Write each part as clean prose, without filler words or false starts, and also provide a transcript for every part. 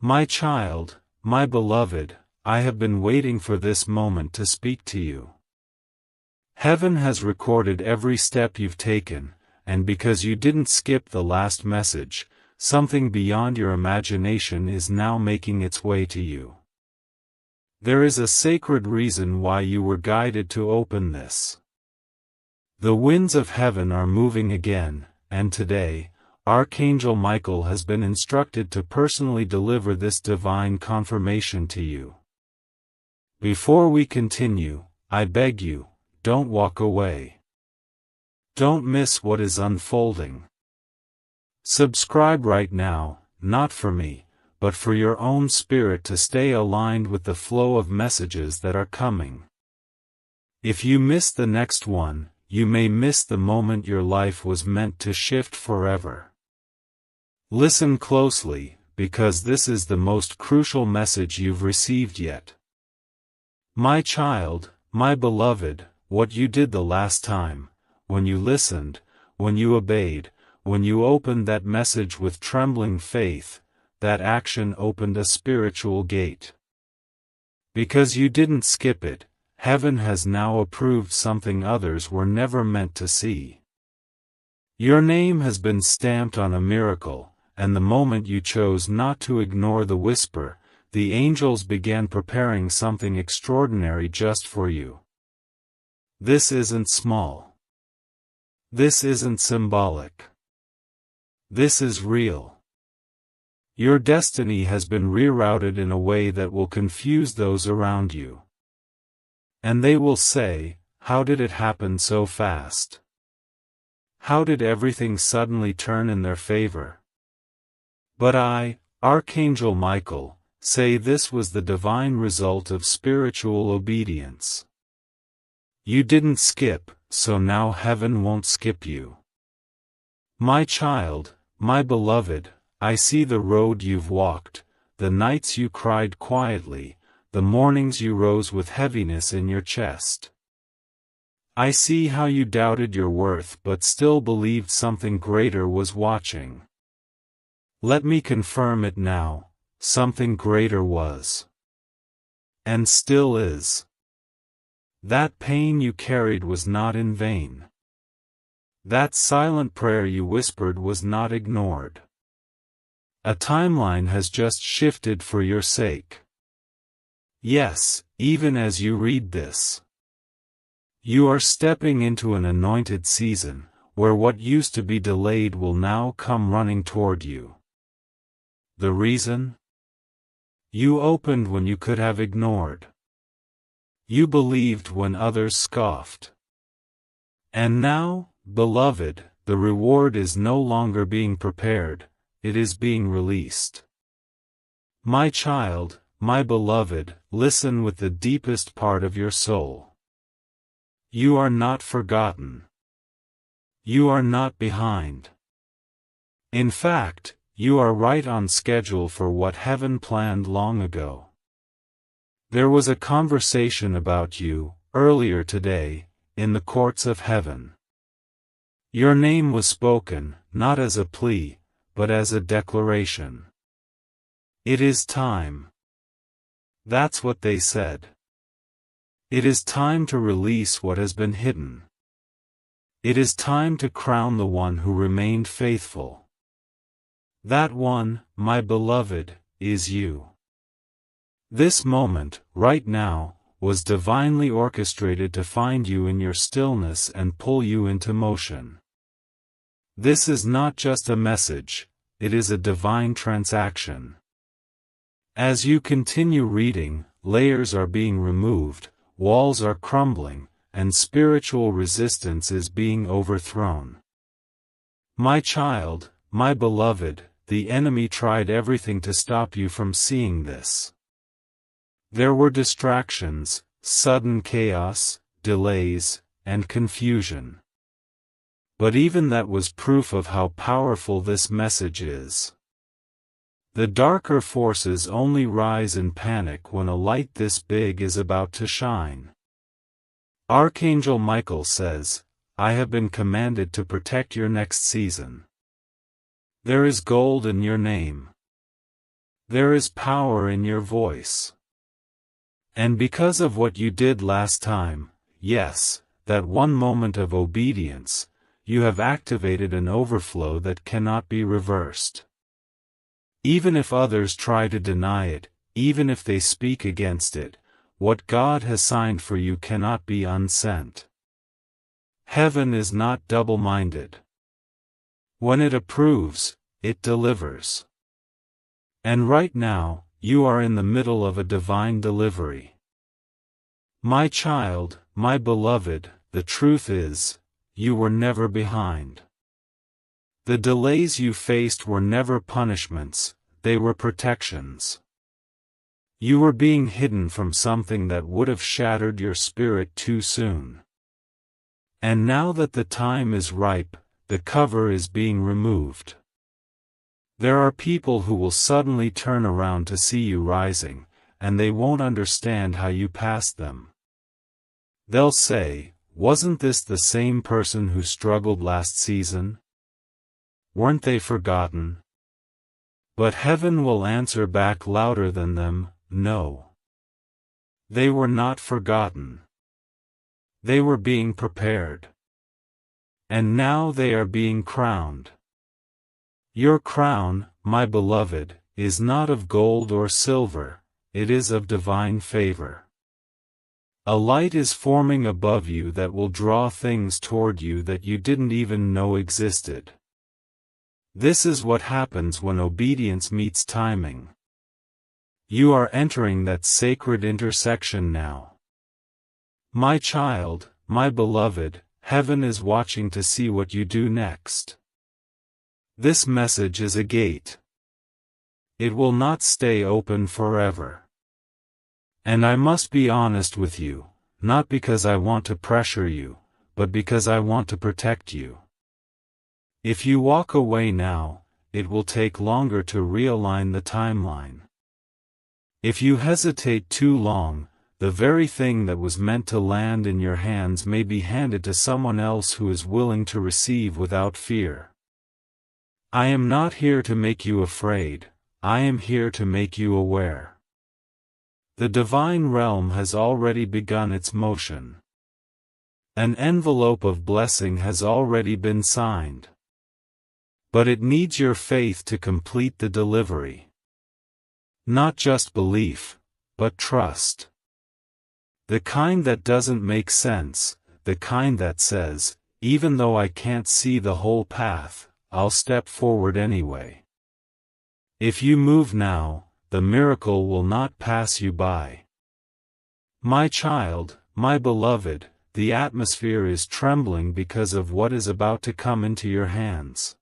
My child, my beloved, I have been waiting for this moment to speak to you. Heaven has recorded every step you've taken, and because you didn't skip the last message, something beyond your imagination is now making its way to you. There is a sacred reason why you were guided to open this. The winds of heaven are moving again, and today, Archangel Michael has been instructed to personally deliver this divine confirmation to you. Before we continue, I beg you, don't walk away. Don't miss what is unfolding. Subscribe right now, not for me, but for your own spirit to stay aligned with the flow of messages that are coming. If you miss the next one, you may miss the moment your life was meant to shift forever. Listen closely, because this is the most crucial message you've received yet. My child, my beloved, what you did the last time, when you listened, when you obeyed, when you opened that message with trembling faith, that action opened a spiritual gate. Because you didn't skip it, heaven has now approved something others were never meant to see. Your name has been stamped on a miracle, and the moment you chose not to ignore the whisper, the angels began preparing something extraordinary just for you. This isn't small. This isn't symbolic. This is real. Your destiny has been rerouted in a way that will confuse those around you. And they will say, how did it happen so fast? How did everything suddenly turn in their favor? But I, Archangel Michael, say this was the divine result of spiritual obedience. You didn't skip, so now heaven won't skip you. My child, my beloved, I see the road you've walked, the nights you cried quietly, the mornings you rose with heaviness in your chest. I see how you doubted your worth but still believed something greater was watching. Let me confirm it now, something greater was. And still is. That pain you carried was not in vain. That silent prayer you whispered was not ignored. A timeline has just shifted for your sake. Yes, even as you read this. You are stepping into an anointed season, where what used to be delayed will now come running toward you. The reason? You opened when you could have ignored. You believed when others scoffed. And now, beloved, the reward is no longer being prepared, it is being released. My child, my beloved, listen with the deepest part of your soul. You are not forgotten. You are not behind. In fact, you are right on schedule for what heaven planned long ago. There was a conversation about you, earlier today, in the courts of heaven. Your name was spoken, not as a plea, but as a declaration. It is time. That's what they said. It is time to release what has been hidden. It is time to crown the one who remained faithful. That one, my beloved, is you. This moment, right now, was divinely orchestrated to find you in your stillness and pull you into motion. This is not just a message, it is a divine transaction. As you continue reading, layers are being removed, walls are crumbling, and spiritual resistance is being overthrown. My child, my beloved, the enemy tried everything to stop you from seeing this. There were distractions, sudden chaos, delays, and confusion. But even that was proof of how powerful this message is. The darker forces only rise in panic when a light this big is about to shine. Archangel Michael says, I have been commanded to protect your next season. There is gold in your name. There is power in your voice. And because of what you did last time, yes, that one moment of obedience, you have activated an overflow that cannot be reversed. Even if others try to deny it, even if they speak against it, what God has signed for you cannot be unsent. Heaven is not double-minded. When it approves, it delivers. And right now, you are in the middle of a divine delivery. My child, my beloved, the truth is, you were never behind. The delays you faced were never punishments, they were protections. You were being hidden from something that would have shattered your spirit too soon. And now that the time is ripe, the cover is being removed. There are people who will suddenly turn around to see you rising, and they won't understand how you passed them. They'll say, "Wasn't this the same person who struggled last season? Weren't they forgotten?" But heaven will answer back louder than them, "No. They were not forgotten. They were being prepared. And now they are being crowned. Your crown, my beloved, is not of gold or silver, it is of divine favor. A light is forming above you that will draw things toward you that you didn't even know existed. This is what happens when obedience meets timing. You are entering that sacred intersection now. My child, my beloved, heaven is watching to see what you do next. This message is a gate. It will not stay open forever. And I must be honest with you, not because I want to pressure you, but because I want to protect you. If you walk away now, it will take longer to realign the timeline. If you hesitate too long, the very thing that was meant to land in your hands may be handed to someone else who is willing to receive without fear. I am not here to make you afraid, I am here to make you aware. The divine realm has already begun its motion. An envelope of blessing has already been signed. But it needs your faith to complete the delivery. Not just belief, but trust. The kind that doesn't make sense, the kind that says, even though I can't see the whole path, I'll step forward anyway. If you move now, the miracle will not pass you by. My child, my beloved, the atmosphere is trembling because of what is about to come into your hands.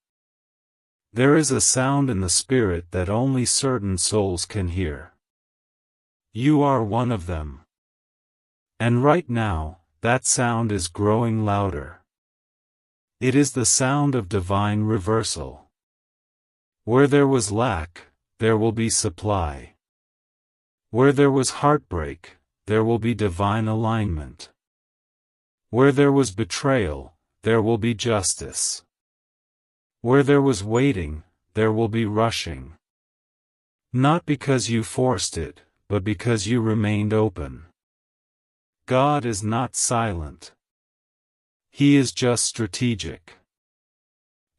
There is a sound in the spirit that only certain souls can hear. You are one of them. And right now, that sound is growing louder. It is the sound of divine reversal. Where there was lack, there will be supply. Where there was heartbreak, there will be divine alignment. Where there was betrayal, there will be justice. Where there was waiting, there will be rushing. Not because you forced it, but because you remained open. God is not silent. He is just strategic.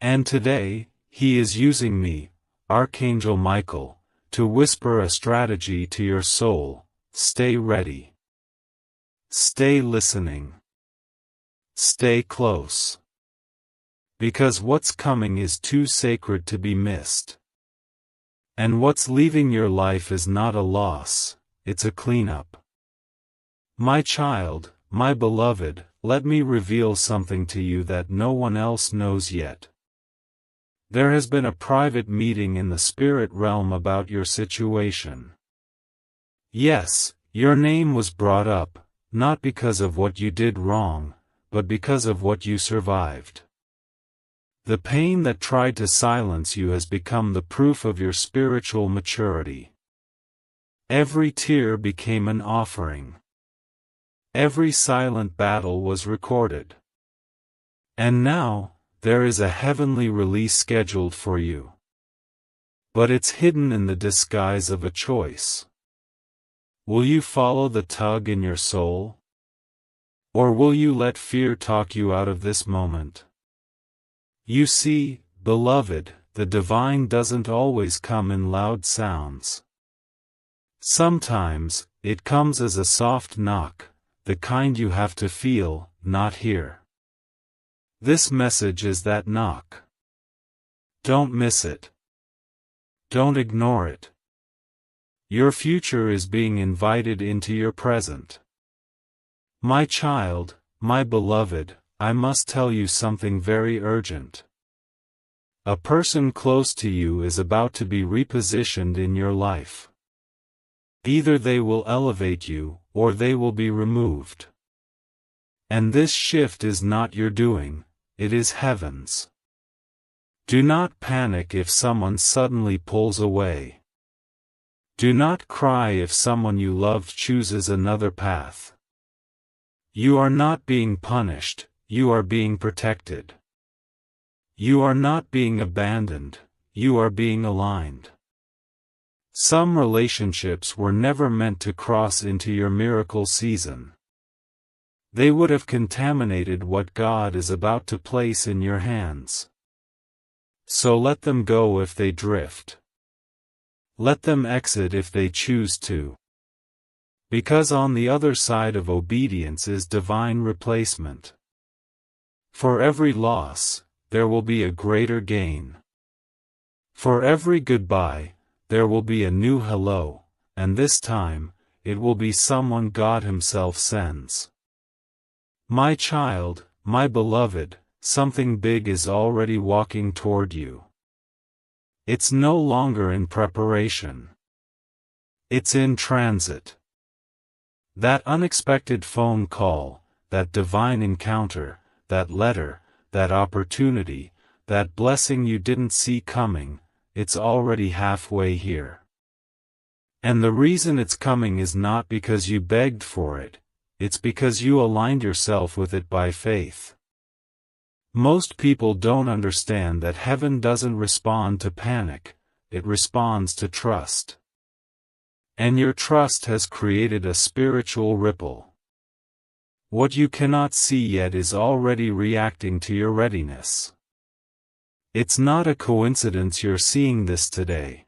And today, He is using me, Archangel Michael, to whisper a strategy to your soul. Stay ready. Stay listening. Stay close. Because what's coming is too sacred to be missed. And what's leaving your life is not a loss, it's a cleanup. My child, my beloved, let me reveal something to you that no one else knows yet. There has been a private meeting in the spirit realm about your situation. Yes, your name was brought up, not because of what you did wrong, but because of what you survived. The pain that tried to silence you has become the proof of your spiritual maturity. Every tear became an offering. Every silent battle was recorded. And now, there is a heavenly release scheduled for you. But it's hidden in the disguise of a choice. Will you follow the tug in your soul? Or will you let fear talk you out of this moment? You see, beloved, the divine doesn't always come in loud sounds. Sometimes, it comes as a soft knock, the kind you have to feel, not hear. This message is that knock. Don't miss it. Don't ignore it. Your future is being invited into your present. My child, my beloved, I must tell you something very urgent. A person close to you is about to be repositioned in your life. Either they will elevate you, or they will be removed. And this shift is not your doing, it is heaven's. Do not panic if someone suddenly pulls away. Do not cry if someone you loved chooses another path. You are not being punished, you are being protected. You are not being abandoned, you are being aligned. Some relationships were never meant to cross into your miracle season. They would have contaminated what God is about to place in your hands. So let them go if they drift. Let them exit if they choose to. Because on the other side of obedience is divine replacement. For every loss, there will be a greater gain. For every goodbye, there will be a new hello, and this time, it will be someone God Himself sends. My child, my beloved, something big is already walking toward you. It's no longer in preparation. It's in transit. That unexpected phone call, that divine encounter, that letter, that opportunity, that blessing you didn't see coming, it's already halfway here. And the reason it's coming is not because you begged for it, it's because you aligned yourself with it by faith. Most people don't understand that heaven doesn't respond to panic, it responds to trust. And your trust has created a spiritual ripple. What you cannot see yet is already reacting to your readiness. It's not a coincidence you're seeing this today.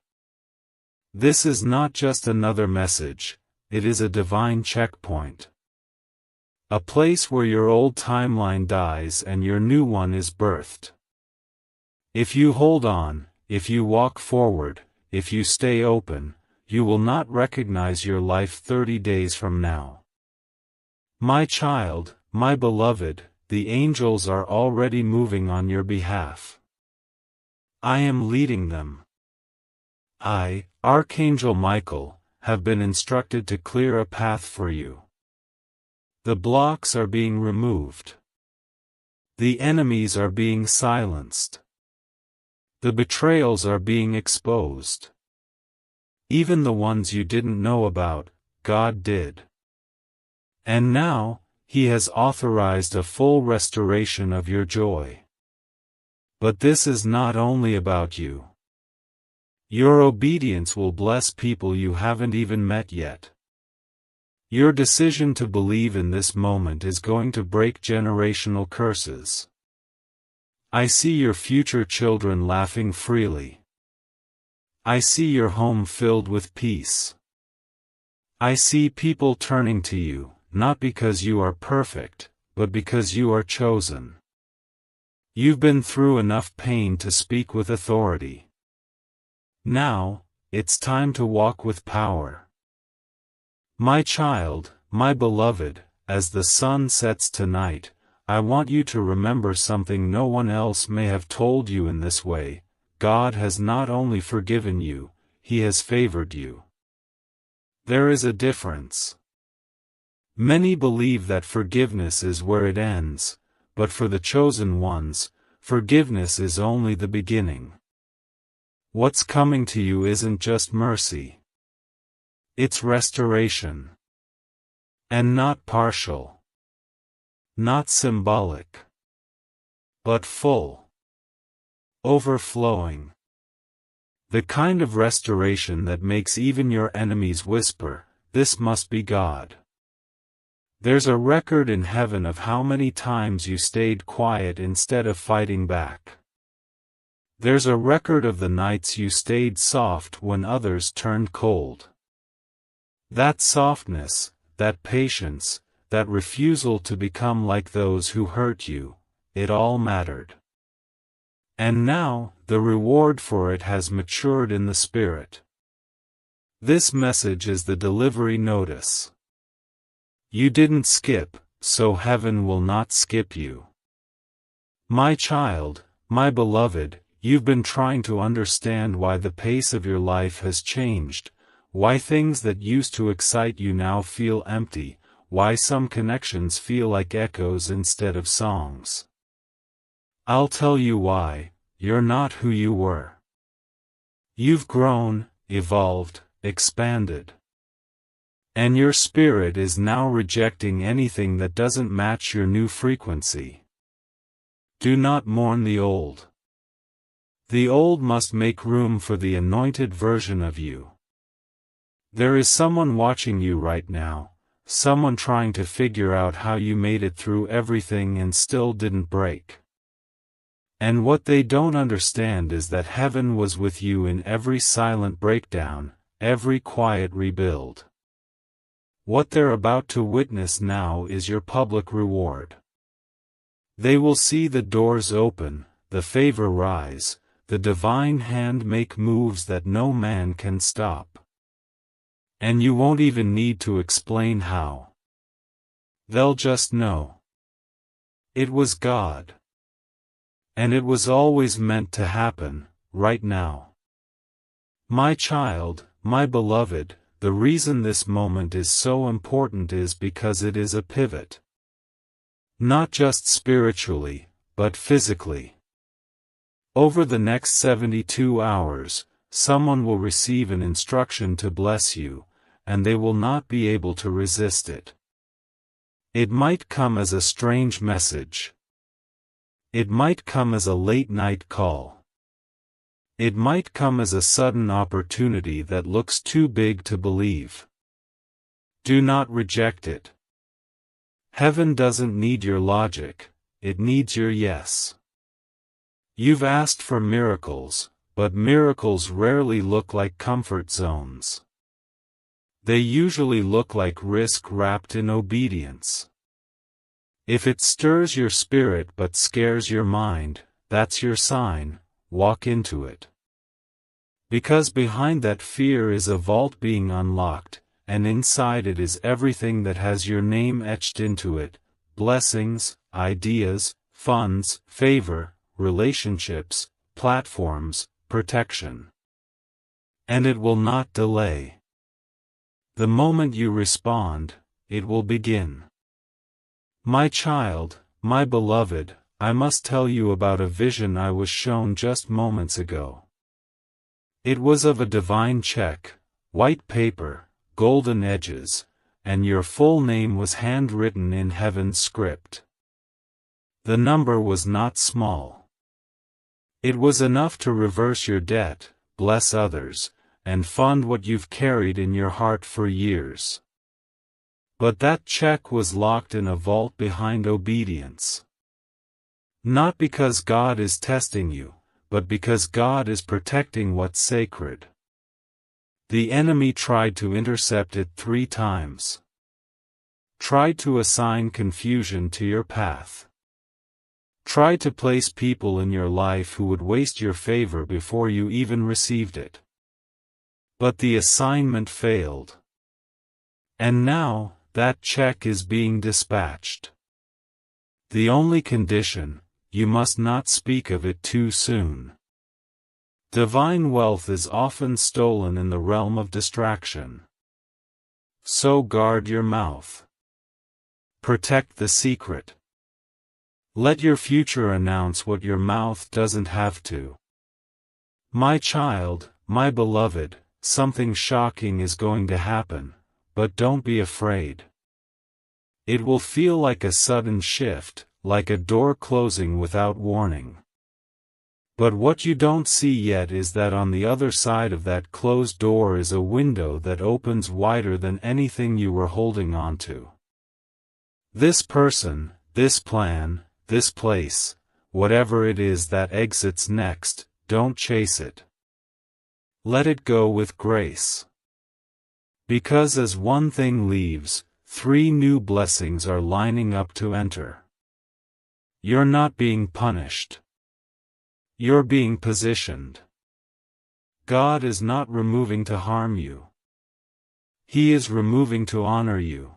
This is not just another message, it is a divine checkpoint. A place where your old timeline dies and your new one is birthed. If you hold on, if you walk forward, if you stay open, you will not recognize your life 30 days from now. My child, my beloved, the angels are already moving on your behalf. I am leading them. I, Archangel Michael, have been instructed to clear a path for you. The blocks are being removed. The enemies are being silenced. The betrayals are being exposed. Even the ones you didn't know about, God did. And now, He has authorized a full restoration of your joy. But this is not only about you. Your obedience will bless people you haven't even met yet. Your decision to believe in this moment is going to break generational curses. I see your future children laughing freely. I see your home filled with peace. I see people turning to you, not because you are perfect, but because you are chosen. You've been through enough pain to speak with authority. Now, it's time to walk with power. My child, my beloved, as the sun sets tonight, I want you to remember something no one else may have told you in this way. God has not only forgiven you, He has favored you. There is a difference. Many believe that forgiveness is where it ends, but for the chosen ones, forgiveness is only the beginning. What's coming to you isn't just mercy. It's restoration. And not partial. Not symbolic. But full. Overflowing. The kind of restoration that makes even your enemies whisper, "This must be God." There's a record in heaven of how many times you stayed quiet instead of fighting back. There's a record of the nights you stayed soft when others turned cold. That softness, that patience, that refusal to become like those who hurt you, it all mattered. And now, the reward for it has matured in the Spirit. This message is the delivery notice. You didn't skip, so heaven will not skip you. My child, my beloved, you've been trying to understand why the pace of your life has changed, why things that used to excite you now feel empty, why some connections feel like echoes instead of songs. I'll tell you why. You're not who you were. You've grown, evolved, expanded. And your spirit is now rejecting anything that doesn't match your new frequency. Do not mourn the old. The old must make room for the anointed version of you. There is someone watching you right now, someone trying to figure out how you made it through everything and still didn't break. And what they don't understand is that heaven was with you in every silent breakdown, every quiet rebuild. What they're about to witness now is your public reward. They will see the doors open, the favor rise, the divine hand make moves that no man can stop. And you won't even need to explain how. They'll just know. It was God. And it was always meant to happen, right now. My child, my beloved, the reason this moment is so important is because it is a pivot. Not just spiritually, but physically. Over the next 72 hours, someone will receive an instruction to bless you, and they will not be able to resist it. It might come as a strange message. It might come as a late-night call. It might come as a sudden opportunity that looks too big to believe. Do not reject it. Heaven doesn't need your logic, it needs your yes. You've asked for miracles, but miracles rarely look like comfort zones. They usually look like risk wrapped in obedience. If it stirs your spirit but scares your mind, that's your sign, walk into it. Because behind that fear is a vault being unlocked, and inside it is everything that has your name etched into it: blessings, ideas, funds, favor, relationships, platforms, protection. And it will not delay. The moment you respond, it will begin. My child, my beloved, I must tell you about a vision I was shown just moments ago. It was of a divine check, white paper, golden edges, and your full name was handwritten in heaven's script. The number was not small. It was enough to reverse your debt, bless others, and fund what you've carried in your heart for years. But that check was locked in a vault behind obedience. Not because God is testing you, but because God is protecting what's sacred. The enemy tried to intercept it 3 times. Tried to assign confusion to your path. Tried to place people in your life who would waste your favor before you even received it. But the assignment failed. And now, that check is being dispatched. The only condition, you must not speak of it too soon. Divine wealth is often stolen in the realm of distraction. So guard your mouth. Protect the secret. Let your future announce what your mouth doesn't have to. My child, my beloved, something shocking is going to happen, but don't be afraid. It will feel like a sudden shift, like a door closing without warning. But what you don't see yet is that on the other side of that closed door is a window that opens wider than anything you were holding on to. This person, this plan, this place, whatever it is that exits next, don't chase it. Let it go with grace. Because as one thing leaves, 3 new blessings are lining up to enter. You're not being punished. You're being positioned. God is not removing to harm you. He is removing to honor you.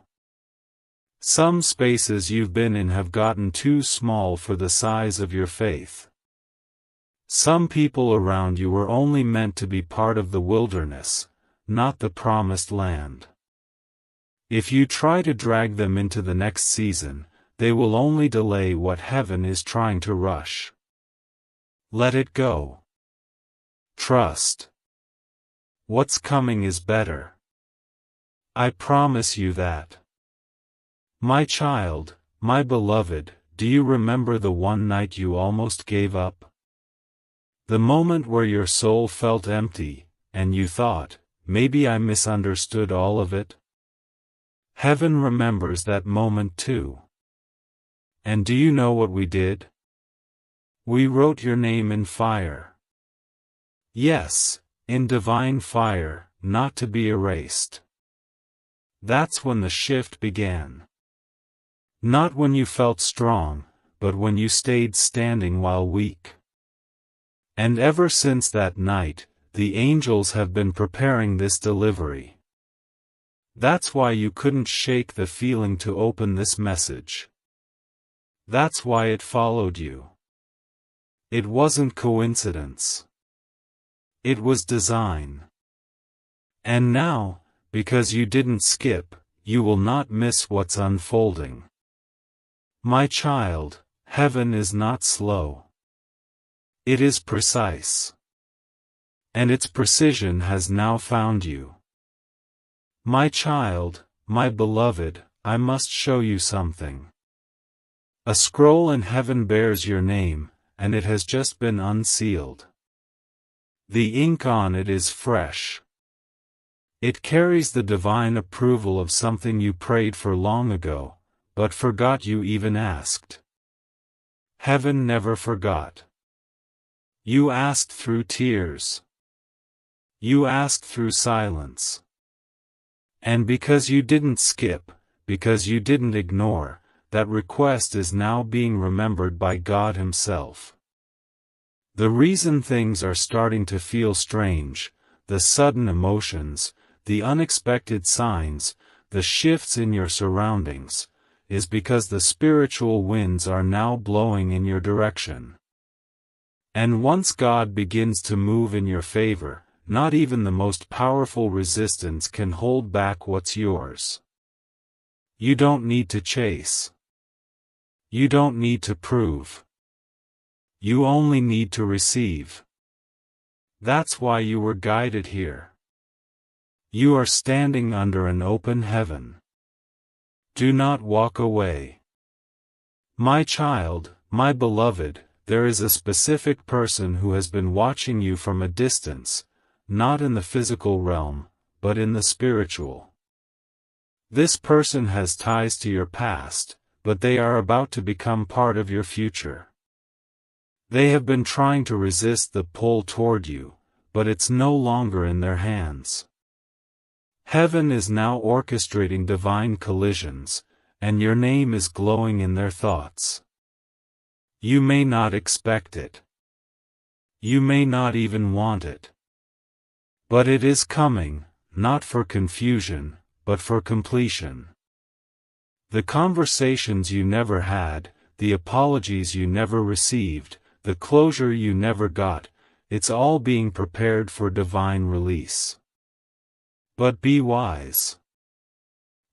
Some spaces you've been in have gotten too small for the size of your faith. Some people around you were only meant to be part of the wilderness, not the promised land. If you try to drag them into the next season, they will only delay what heaven is trying to rush. Let it go. Trust. What's coming is better. I promise you that. My child, my beloved, do you remember the one night you almost gave up? The moment where your soul felt empty, and you thought, maybe I misunderstood all of it? Heaven remembers that moment too. And do you know what we did? We wrote your name in fire. Yes, in divine fire, not to be erased. That's when the shift began. Not when you felt strong, but when you stayed standing while weak. And ever since that night, the angels have been preparing this delivery. That's why you couldn't shake the feeling to open this message. That's why it followed you. It wasn't coincidence. It was design. And now, because you didn't skip, you will not miss what's unfolding. My child, heaven is not slow. It is precise. And its precision has now found you. My child, my beloved, I must show you something. A scroll in heaven bears your name, and it has just been unsealed. The ink on it is fresh. It carries the divine approval of something you prayed for long ago, but forgot you even asked. Heaven never forgot. You asked through tears. You asked through silence. And because you didn't skip, because you didn't ignore, that request is now being remembered by God Himself. The reason things are starting to feel strange, the sudden emotions, the unexpected signs, the shifts in your surroundings, is because the spiritual winds are now blowing in your direction. And once God begins to move in your favor, not even the most powerful resistance can hold back what's yours. You don't need to chase. You don't need to prove. You only need to receive. That's why you were guided here. You are standing under an open heaven. Do not walk away. My child, my beloved, there is a specific person who has been watching you from a distance, not in the physical realm, but in the spiritual. This person has ties to your past, but they are about to become part of your future. They have been trying to resist the pull toward you, but it's no longer in their hands. Heaven is now orchestrating divine collisions, and your name is glowing in their thoughts. You may not expect it. You may not even want it. But it is coming, not for confusion, but for completion. The conversations you never had, the apologies you never received, the closure you never got, it's all being prepared for divine release. But be wise.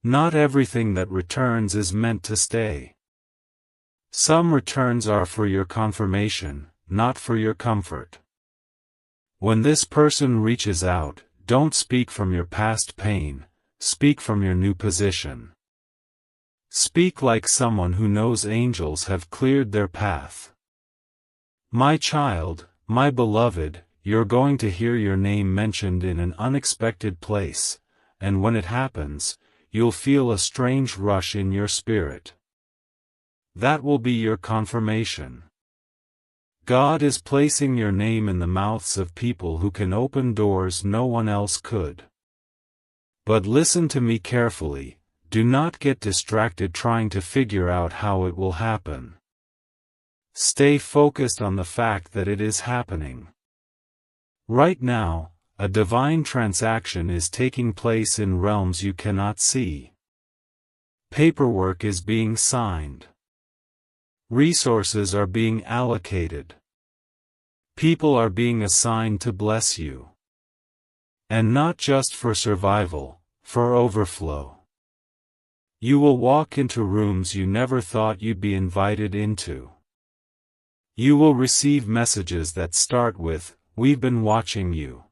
Not everything that returns is meant to stay. Some returns are for your confirmation, not for your comfort. When this person reaches out, don't speak from your past pain, speak from your new position. Speak like someone who knows angels have cleared their path. My child, my beloved, you're going to hear your name mentioned in an unexpected place, and when it happens, you'll feel a strange rush in your spirit. That will be your confirmation. God is placing your name in the mouths of people who can open doors no one else could. But listen to me carefully, do not get distracted trying to figure out how it will happen. Stay focused on the fact that it is happening. Right now, a divine transaction is taking place in realms you cannot see. Paperwork is being signed. Resources are being allocated. People are being assigned to bless you. And not just for survival, for overflow. You will walk into rooms you never thought you'd be invited into. You will receive messages that start with, "We've been watching you."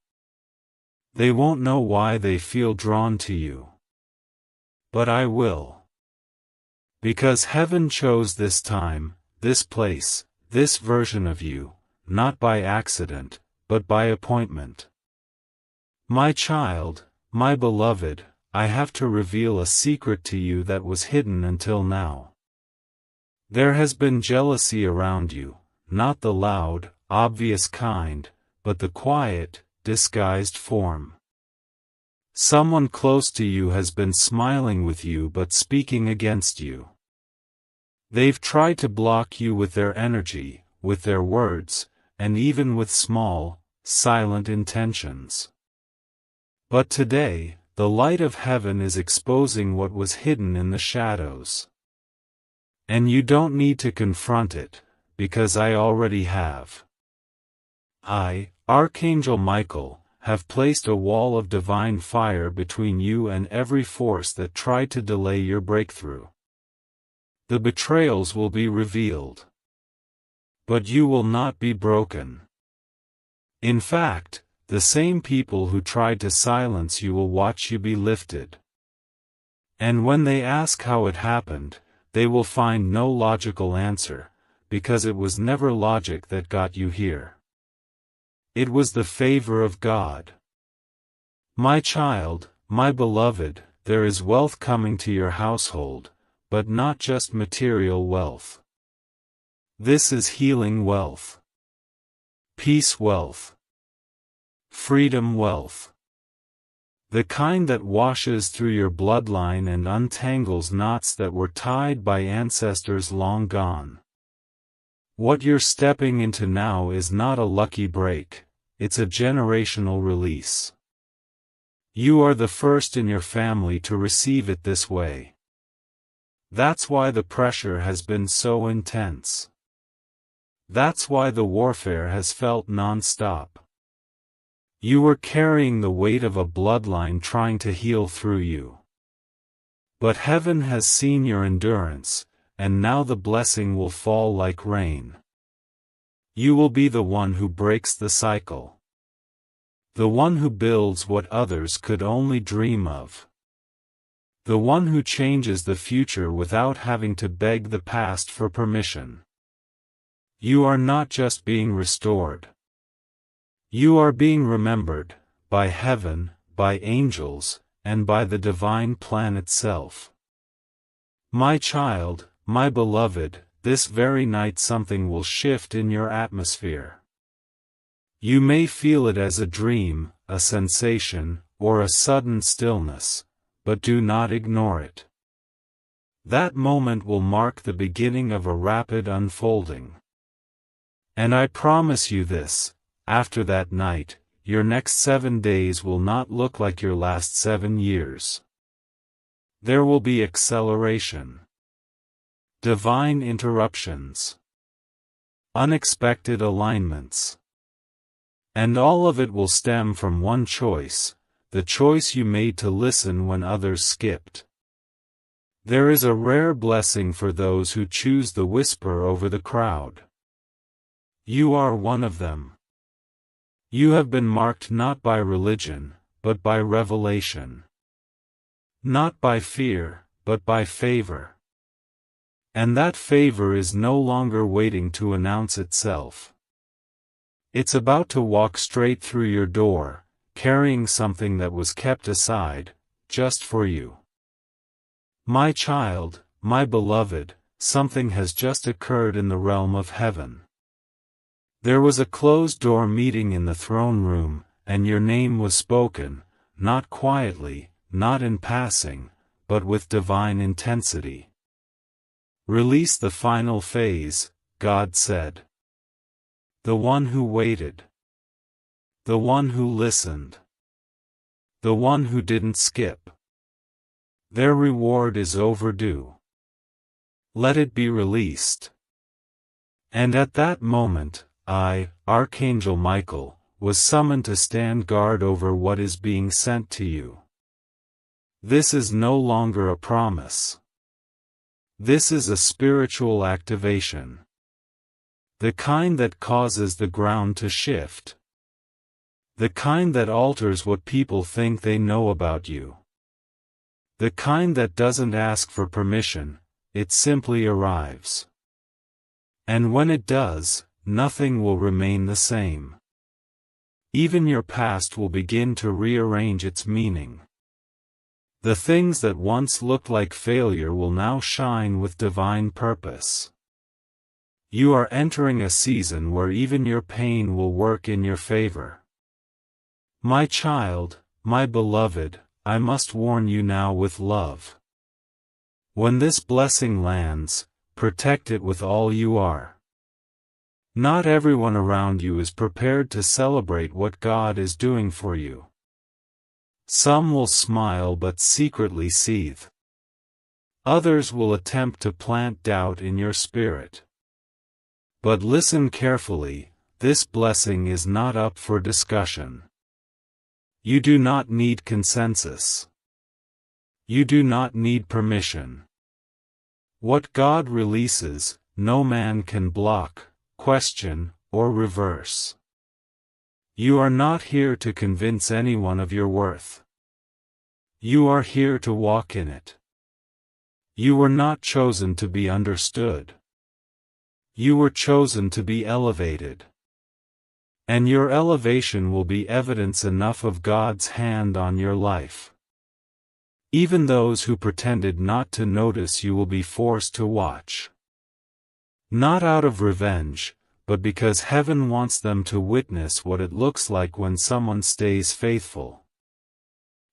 They won't know why they feel drawn to you. But I will. Because heaven chose this time, this place, this version of you, not by accident, but by appointment. My child, my beloved, I have to reveal a secret to you that was hidden until now. There has been jealousy around you, not the loud, obvious kind, but the quiet, disguised form. Someone close to you has been smiling with you but speaking against you. They've tried to block you with their energy, with their words, and even with small, silent intentions. But today, the light of heaven is exposing what was hidden in the shadows. And you don't need to confront it, because I already have. I, Archangel Michael, have placed a wall of divine fire between you and every force that tried to delay your breakthrough. The betrayals will be revealed. But you will not be broken. In fact, the same people who tried to silence you will watch you be lifted. And when they ask how it happened, they will find no logical answer, because it was never logic that got you here. It was the favor of God. My child, my beloved, there is wealth coming to your household, but not just material wealth. This is healing wealth. Peace wealth. Freedom wealth. The kind that washes through your bloodline and untangles knots that were tied by ancestors long gone. What you're stepping into now is not a lucky break, it's a generational release. You are the first in your family to receive it this way. That's why the pressure has been so intense. That's why the warfare has felt non-stop. You were carrying the weight of a bloodline trying to heal through you. But heaven has seen your endurance, and now the blessing will fall like rain. You will be the one who breaks the cycle. The one who builds what others could only dream of. The one who changes the future without having to beg the past for permission. You are not just being restored. You are being remembered, by heaven, by angels, and by the divine plan itself. My child, my beloved, this very night something will shift in your atmosphere. You may feel it as a dream, a sensation, or a sudden stillness, but do not ignore it. That moment will mark the beginning of a rapid unfolding. And I promise you this, after that night, your next 7 days will not look like your last 7 years. There will be acceleration. Divine interruptions. Unexpected alignments. And all of it will stem from one choice, the choice you made to listen when others skipped. There is a rare blessing for those who choose the whisper over the crowd. You are one of them. You have been marked not by religion, but by revelation. Not by fear, but by favor. And that favor is no longer waiting to announce itself. It's about to walk straight through your door, carrying something that was kept aside, just for you. My child, my beloved, something has just occurred in the realm of heaven. There was a closed-door meeting in the throne room, and your name was spoken, not quietly, not in passing, but with divine intensity. Release the final phase, God said. The one who waited. The one who listened. The one who didn't skip. Their reward is overdue. Let it be released. And at that moment, I, Archangel Michael, was summoned to stand guard over what is being sent to you. This is no longer a promise. This is a spiritual activation. The kind that causes the ground to shift. The kind that alters what people think they know about you. The kind that doesn't ask for permission, it simply arrives. And when it does, nothing will remain the same. Even your past will begin to rearrange its meaning. The things that once looked like failure will now shine with divine purpose. You are entering a season where even your pain will work in your favor. My child, my beloved, I must warn you now with love. When this blessing lands, protect it with all you are. Not everyone around you is prepared to celebrate what God is doing for you. Some will smile but secretly seethe. Others will attempt to plant doubt in your spirit. But listen carefully, this blessing is not up for discussion. You do not need consensus. You do not need permission. What God releases, no man can block, question, or reverse. You are not here to convince anyone of your worth. You are here to walk in it. You were not chosen to be understood. You were chosen to be elevated. And your elevation will be evidence enough of God's hand on your life. Even those who pretended not to notice you will be forced to watch. Not out of revenge, but because heaven wants them to witness what it looks like when someone stays faithful.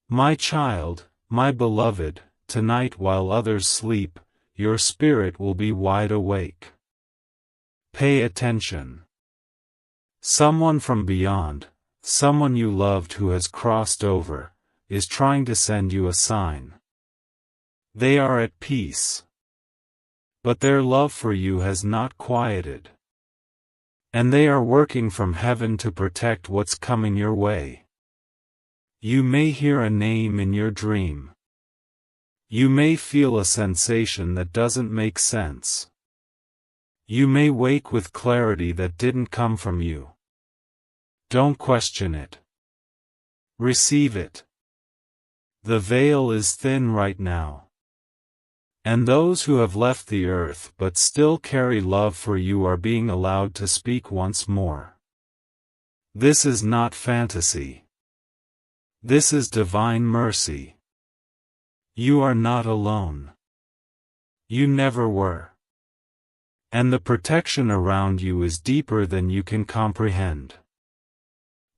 My child, my beloved, tonight while others sleep, your spirit will be wide awake. Pay attention. Someone from beyond, someone you loved who has crossed over, is trying to send you a sign. They are at peace. But their love for you has not quieted. And they are working from heaven to protect what's coming your way. You may hear a name in your dream. You may feel a sensation that doesn't make sense. You may wake with clarity that didn't come from you. Don't question it. Receive it. The veil is thin right now. And those who have left the earth but still carry love for you are being allowed to speak once more. This is not fantasy. This is divine mercy. You are not alone. You never were. And the protection around you is deeper than you can comprehend.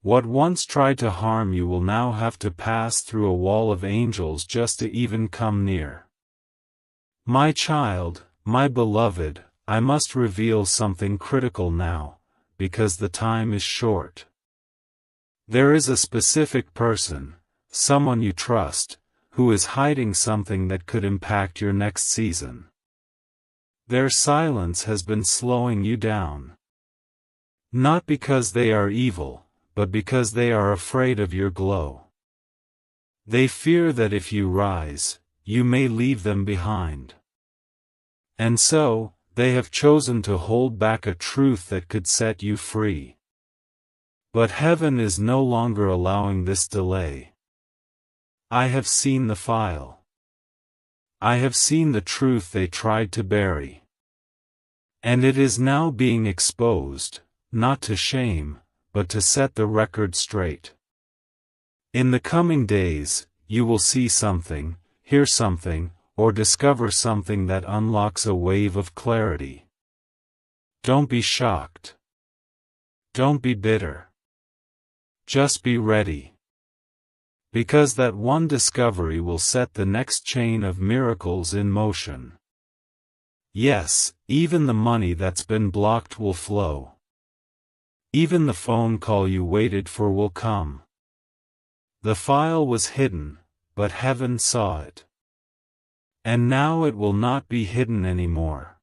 What once tried to harm you will now have to pass through a wall of angels just to even come near. My child, my beloved, I must reveal something critical now, because the time is short. There is a specific person, someone you trust, who is hiding something that could impact your next season. Their silence has been slowing you down. Not because they are evil, but because they are afraid of your glow. They fear that if you rise, you may leave them behind. And so, they have chosen to hold back a truth that could set you free. But heaven is no longer allowing this delay. I have seen the file. I have seen the truth they tried to bury. And it is now being exposed, not to shame, but to set the record straight. In the coming days, you will see something, hear something, or discover something that unlocks a wave of clarity. Don't be shocked. Don't be bitter. Just be ready. Because that one discovery will set the next chain of miracles in motion. Yes, even the money that's been blocked will flow. Even the phone call you waited for will come. The file was hidden, but heaven saw it. And now it will not be hidden anymore.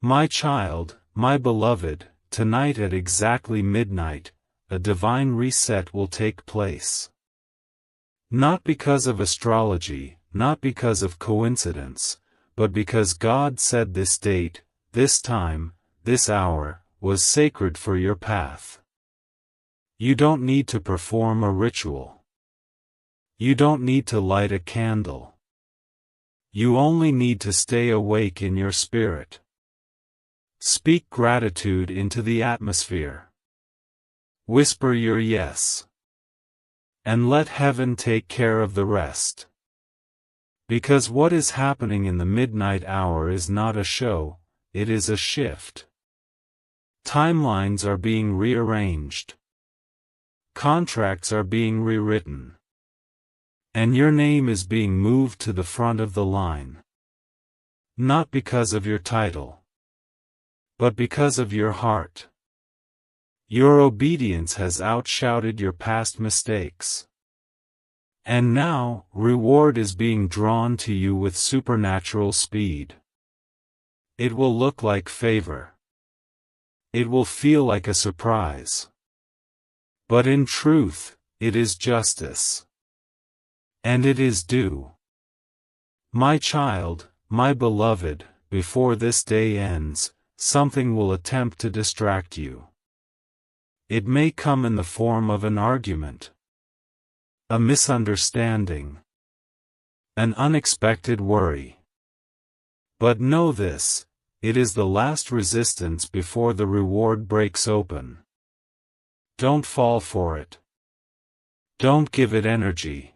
My child, my beloved, tonight at exactly midnight, a divine reset will take place. Not because of astrology, not because of coincidence, but because God said this date, this time, this hour, was sacred for your path. You don't need to perform a ritual. You don't need to light a candle. You only need to stay awake in your spirit. Speak gratitude into the atmosphere. Whisper your yes. And let heaven take care of the rest. Because what is happening in the midnight hour is not a show, it is a shift. Timelines are being rearranged. Contracts are being rewritten. And your name is being moved to the front of the line. Not because of your title, but because of your heart. Your obedience has outshouted your past mistakes. And now, reward is being drawn to you with supernatural speed. It will look like favor. It will feel like a surprise. But in truth, it is justice. And it is due. My child, my beloved, before this day ends, something will attempt to distract you. It may come in the form of an argument, a misunderstanding, an unexpected worry. But know this, it is the last resistance before the reward breaks open. Don't fall for it. Don't give it energy.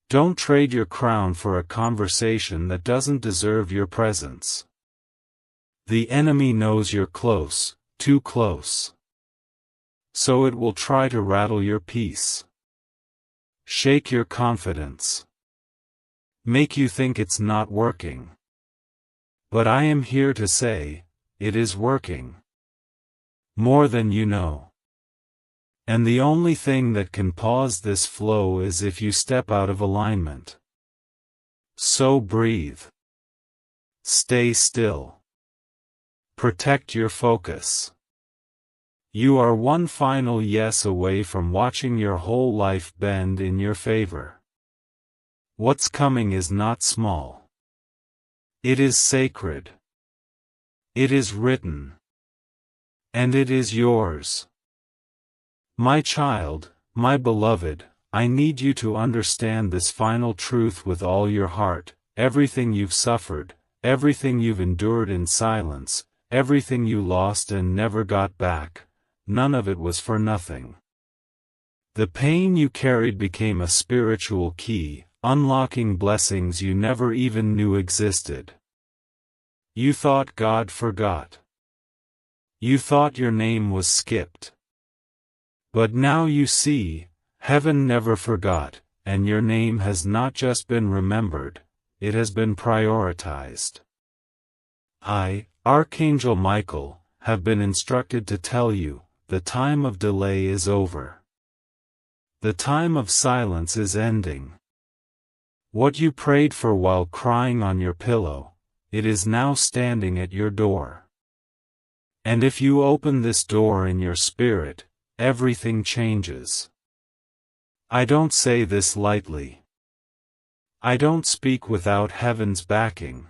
Don't trade your crown for a conversation that doesn't deserve your presence. The enemy knows you're close, too close. So it will try to rattle your peace. Shake your confidence. Make you think it's not working. But I am here to say, it is working. More than you know. And the only thing that can pause this flow is if you step out of alignment. So breathe. Stay still. Protect your focus. You are one final yes away from watching your whole life bend in your favor. What's coming is not small. It is sacred. It is written. And it is yours. My child, my beloved, I need you to understand this final truth with all your heart. Everything you've suffered, everything you've endured in silence, everything you lost and never got back, none of it was for nothing. The pain you carried became a spiritual key, unlocking blessings you never even knew existed. You thought God forgot. You thought your name was skipped. But now you see, heaven never forgot, and your name has not just been remembered, it has been prioritized. I, Archangel Michael, have been instructed to tell you, the time of delay is over. The time of silence is ending. What you prayed for while crying on your pillow, it is now standing at your door. And if you open this door in your spirit, everything changes. I don't say this lightly. I don't speak without heaven's backing.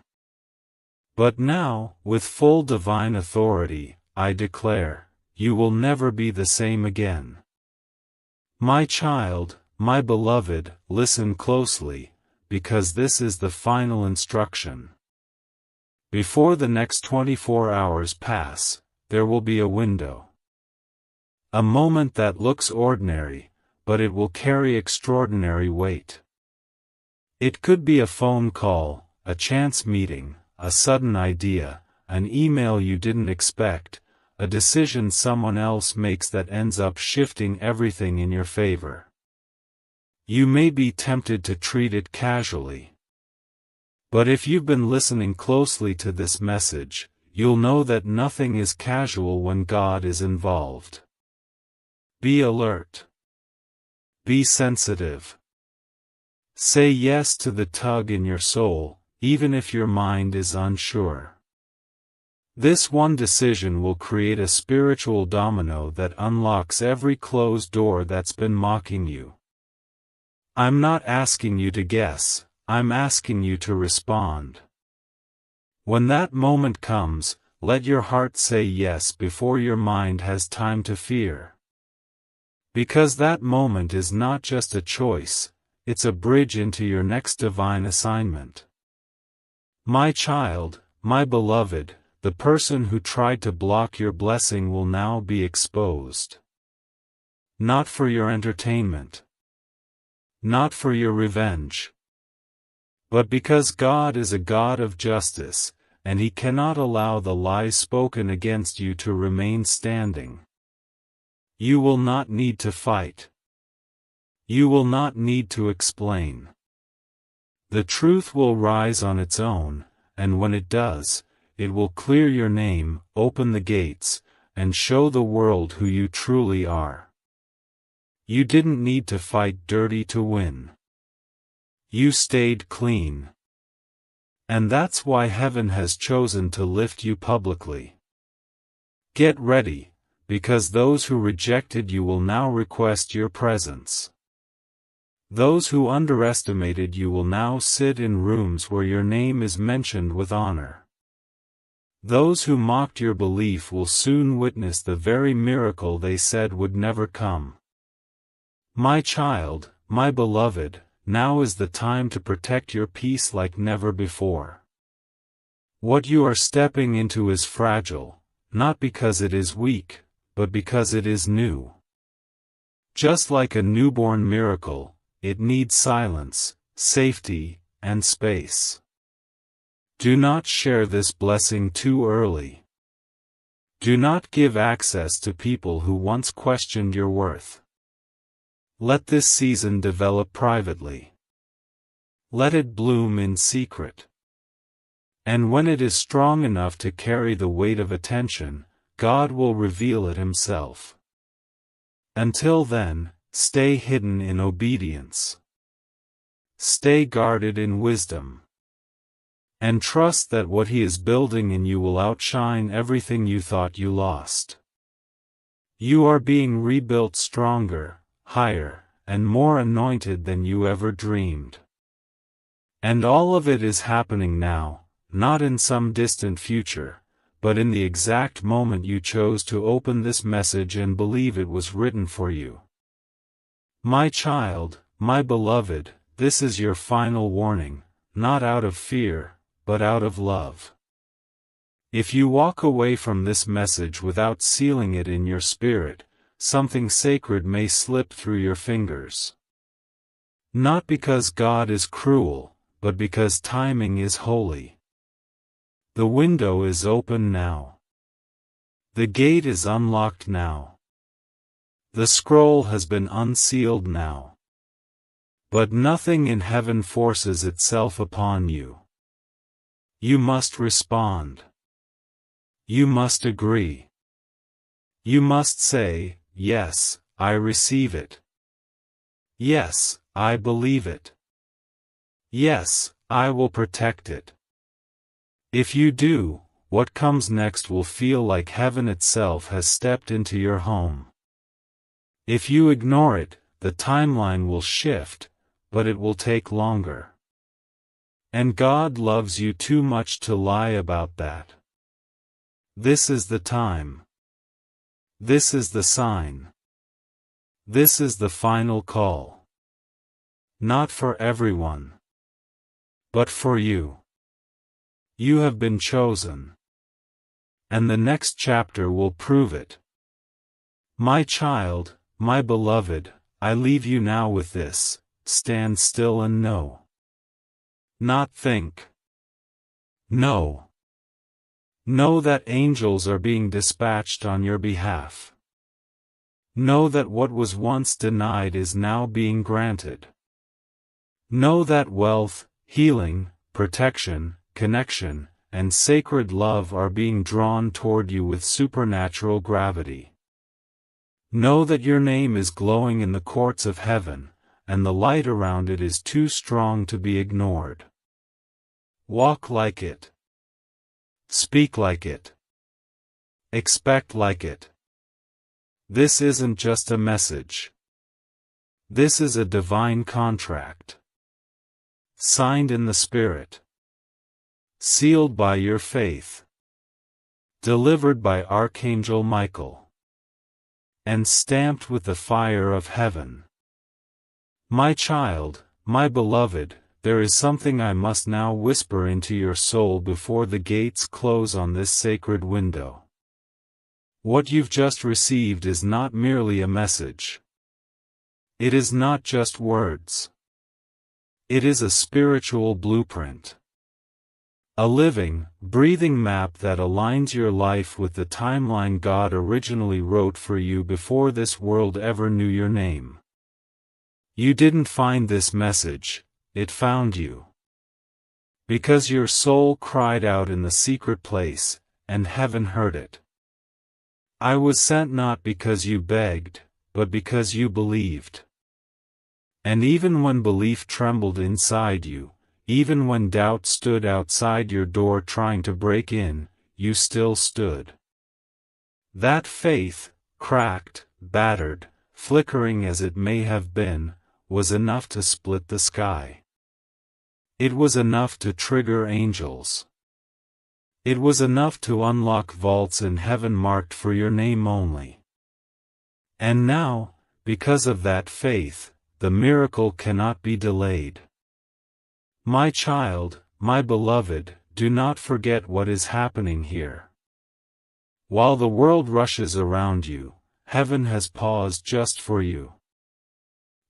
But now, with full divine authority, I declare, you will never be the same again. My child, my beloved, listen closely, because this is the final instruction. Before the next 24 hours pass, there will be a window. A moment that looks ordinary, but it will carry extraordinary weight. It could be a phone call, a chance meeting, a sudden idea, an email you didn't expect, a decision someone else makes that ends up shifting everything in your favor. You may be tempted to treat it casually. But if you've been listening closely to this message, you'll know that nothing is casual when God is involved. Be alert. Be sensitive. Say yes to the tug in your soul, even if your mind is unsure. This one decision will create a spiritual domino that unlocks every closed door that's been mocking you. I'm not asking you to guess, I'm asking you to respond. When that moment comes, let your heart say yes before your mind has time to fear. Because that moment is not just a choice, it's a bridge into your next divine assignment. My child, my beloved, the person who tried to block your blessing will now be exposed. Not for your entertainment. Not for your revenge. But because God is a God of justice, and He cannot allow the lies spoken against you to remain standing. You will not need to fight. You will not need to explain. The truth will rise on its own, and when it does, it will clear your name, open the gates, and show the world who you truly are. You didn't need to fight dirty to win. You stayed clean. And that's why heaven has chosen to lift you publicly. Get ready, because those who rejected you will now request your presence. Those who underestimated you will now sit in rooms where your name is mentioned with honor. Those who mocked your belief will soon witness the very miracle they said would never come. My child, my beloved, now is the time to protect your peace like never before. What you are stepping into is fragile, not because it is weak, but because it is new. Just like a newborn miracle, it needs silence, safety, and space. Do not share this blessing too early. Do not give access to people who once questioned your worth. Let this season develop privately. Let it bloom in secret. And when it is strong enough to carry the weight of attention, God will reveal it Himself. Until then, stay hidden in obedience. Stay guarded in wisdom. And trust that what He is building in you will outshine everything you thought you lost. You are being rebuilt stronger, higher, and more anointed than you ever dreamed. And all of it is happening now, not in some distant future, but in the exact moment you chose to open this message and believe it was written for you. My child, my beloved, this is your final warning, not out of fear, but out of love. If you walk away from this message without sealing it in your spirit, something sacred may slip through your fingers. Not because God is cruel, but because timing is holy. The window is open now. The gate is unlocked now. The scroll has been unsealed now. But nothing in heaven forces itself upon you. You must respond. You must agree. You must say, yes, I receive it. Yes, I believe it. Yes, I will protect it. If you do, what comes next will feel like heaven itself has stepped into your home. If you ignore it, the timeline will shift, but it will take longer. And God loves you too much to lie about that. This is the time. This is the sign. This is the final call. Not for everyone, but for you. You have been chosen. And the next chapter will prove it. My child, my beloved, I leave you now with this: stand still and know. Not think. Know. Know that angels are being dispatched on your behalf. Know that what was once denied is now being granted. Know that wealth, healing, protection, connection, and sacred love are being drawn toward you with supernatural gravity. Know that your name is glowing in the courts of heaven, and the light around it is too strong to be ignored. Walk like it. Speak like it. Expect like it. This isn't just a message. This is a divine contract. Signed in the Spirit. Sealed by your faith. Delivered by Archangel Michael. And stamped with the fire of heaven. My child, my beloved, there is something I must now whisper into your soul before the gates close on this sacred window. What you've just received is not merely a message. It is not just words. It is a spiritual blueprint. A living, breathing map that aligns your life with the timeline God originally wrote for you before this world ever knew your name. You didn't find this message, it found you. Because your soul cried out in the secret place, and heaven heard it. I was sent not because you begged, but because you believed. And even when belief trembled inside you, even when doubt stood outside your door trying to break in, you still stood. That faith, cracked, battered, flickering as it may have been, was enough to split the sky. It was enough to trigger angels. It was enough to unlock vaults in heaven marked for your name only. And now, because of that faith, the miracle cannot be delayed. My child, my beloved, do not forget what is happening here. While the world rushes around you, heaven has paused just for you.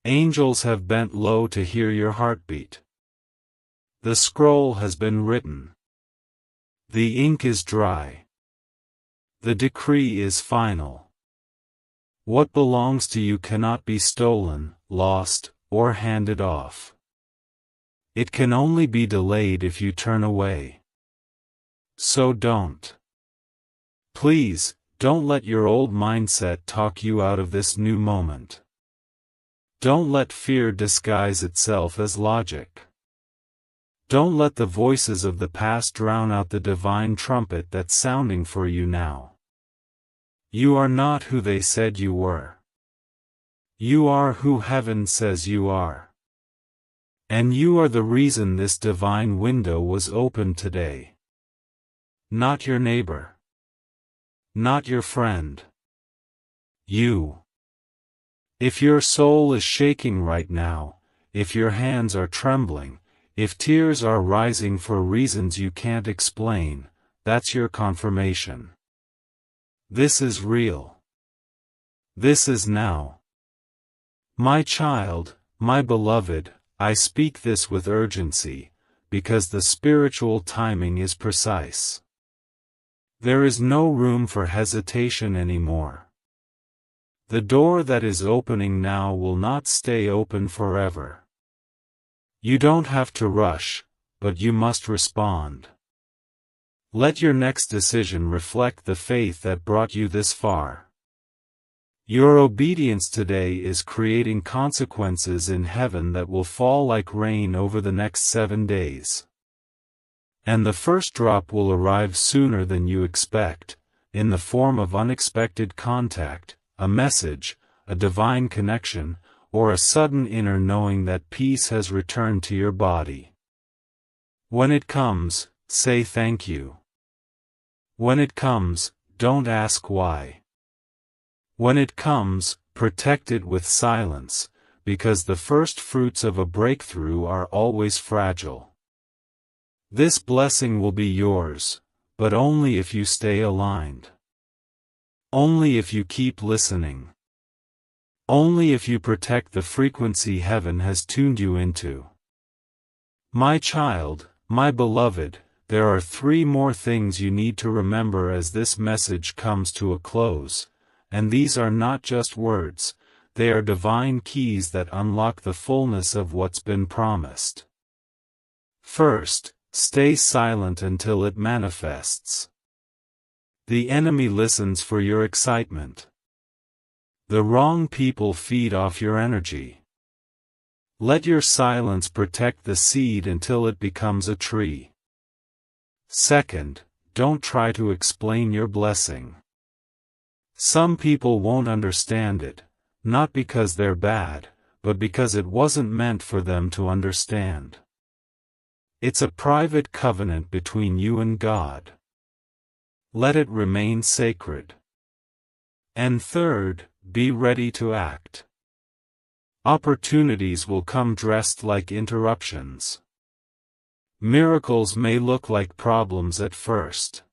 Angels have bent low to hear your heartbeat. The scroll has been written. The ink is dry. The decree is final. What belongs to you cannot be stolen, lost, or handed off. It can only be delayed if you turn away. So don't. Please, don't let your old mindset talk you out of this new moment. Don't let fear disguise itself as logic. Don't let the voices of the past drown out the divine trumpet that's sounding for you now. You are not who they said you were. You are who heaven says you are. And you are the reason this divine window was opened today. Not your neighbor. Not your friend. You. If your soul is shaking right now, if your hands are trembling, if tears are rising for reasons you can't explain, that's your confirmation. This is real. This is now. My child, my beloved, I speak this with urgency, because the spiritual timing is precise. There is no room for hesitation anymore. The door that is opening now will not stay open forever. You don't have to rush, but you must respond. Let your next decision reflect the faith that brought you this far. Your obedience today is creating consequences in heaven that will fall like rain over the next 7 days. And the first drop will arrive sooner than you expect, in the form of unexpected contact, a message, a divine connection, or a sudden inner knowing that peace has returned to your body. When it comes, say thank you. When it comes, don't ask why. When it comes, protect it with silence, because the first fruits of a breakthrough are always fragile. This blessing will be yours, but only if you stay aligned. Only if you keep listening. Only if you protect the frequency heaven has tuned you into. My child, my beloved, there are 3 more things you need to remember as this message comes to a close, and these are not just words, they are divine keys that unlock the fullness of what's been promised. First, stay silent until it manifests. The enemy listens for your excitement. The wrong people feed off your energy. Let your silence protect the seed until it becomes a tree. Second, don't try to explain your blessing. Some people won't understand it, not because they're bad, but because it wasn't meant for them to understand. It's a private covenant between you and God. Let it remain sacred. And third, be ready to act. Opportunities will come dressed like interruptions. Miracles may look like problems at first.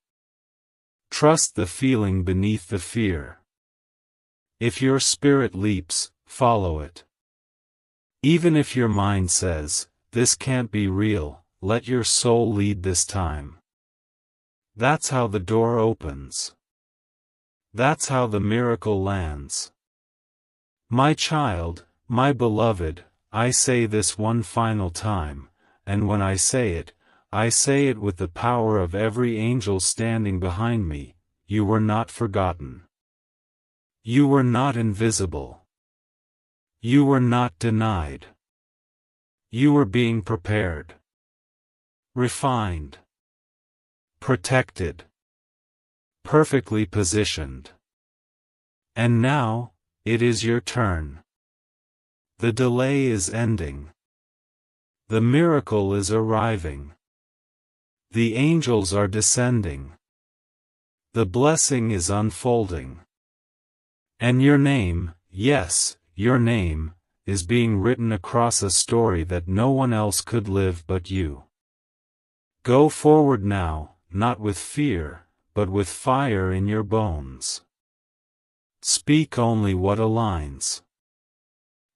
Trust the feeling beneath the fear. If your spirit leaps, follow it. Even if your mind says, "This can't be real," let your soul lead this time. That's how the door opens. That's how the miracle lands. My child, my beloved, I say this one final time, and when I say it with the power of every angel standing behind me: you were not forgotten. You were not invisible. You were not denied. You were being prepared, refined, protected, perfectly positioned. And now, it is your turn. The delay is ending. The miracle is arriving. The angels are descending. The blessing is unfolding. And your name, yes, your name, is being written across a story that no one else could live but you. Go forward now, not with fear, but with fire in your bones. Speak only what aligns.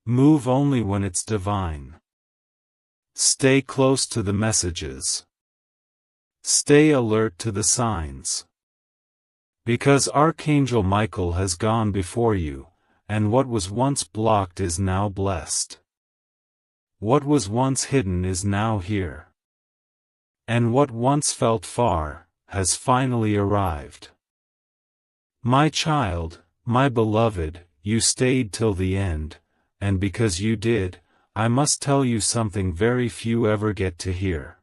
Move only when it's divine. Stay close to the messages. Stay alert to the signs. Because Archangel Michael has gone before you, and what was once blocked is now blessed. What was once hidden is now here. And what once felt far, has finally arrived. My child, my beloved, you stayed till the end, and because you did, I must tell you something very few ever get to hear.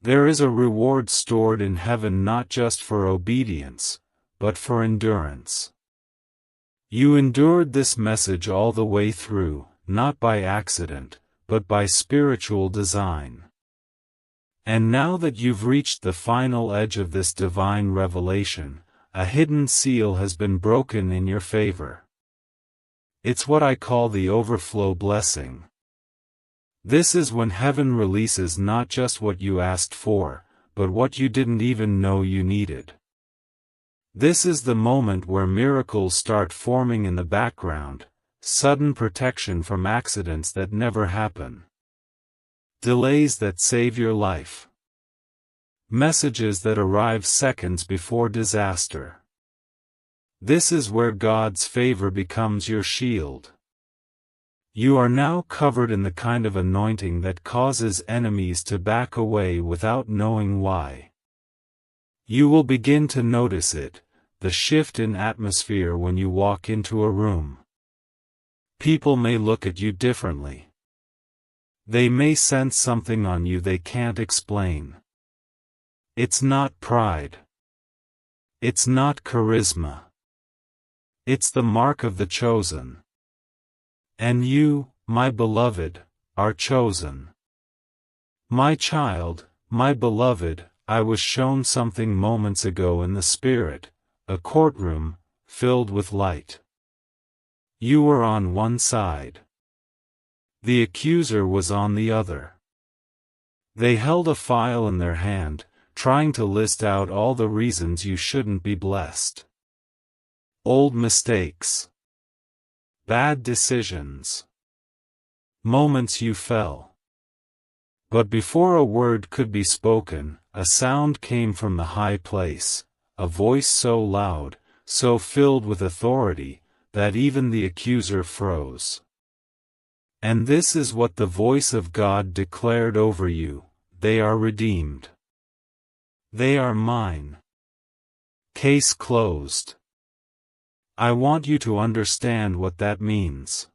There is a reward stored in heaven not just for obedience, but for endurance. You endured this message all the way through, not by accident, but by spiritual design. And now that you've reached the final edge of this divine revelation, a hidden seal has been broken in your favor. It's what I call the overflow blessing. This is when heaven releases not just what you asked for, but what you didn't even know you needed. This is the moment where miracles start forming in the background, sudden protection from accidents that never happen. Delays that save your life. Messages that arrive seconds before disaster. This is where God's favor becomes your shield. You are now covered in the kind of anointing that causes enemies to back away without knowing why. You will begin to notice it, the shift in atmosphere when you walk into a room. People may look at you differently. They may sense something on you they can't explain. It's not pride. It's not charisma. It's the mark of the chosen. And you, my beloved, are chosen. My child, my beloved, I was shown something moments ago in the spirit, a courtroom, filled with light. You were on one side. The accuser was on the other. They held a file in their hand, trying to list out all the reasons you shouldn't be blessed. old mistakes, bad decisions, moments you fell. But before a word could be spoken, a sound came from the high place, a voice so loud, so filled with authority, that even the accuser froze. And this is what the voice of God declared over you: they are redeemed. They are mine. Case closed. I want you to understand what that means.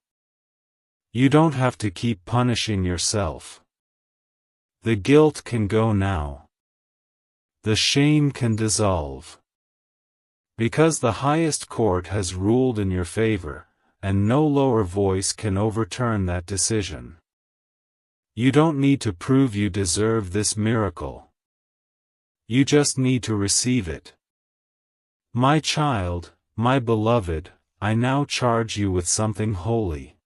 You don't have to keep punishing yourself. The guilt can go now. The shame can dissolve. Because the highest court has ruled in your favor, and no lower voice can overturn that decision. You don't need to prove you deserve this miracle. You just need to receive it. My child, my beloved, I now charge you with something holy.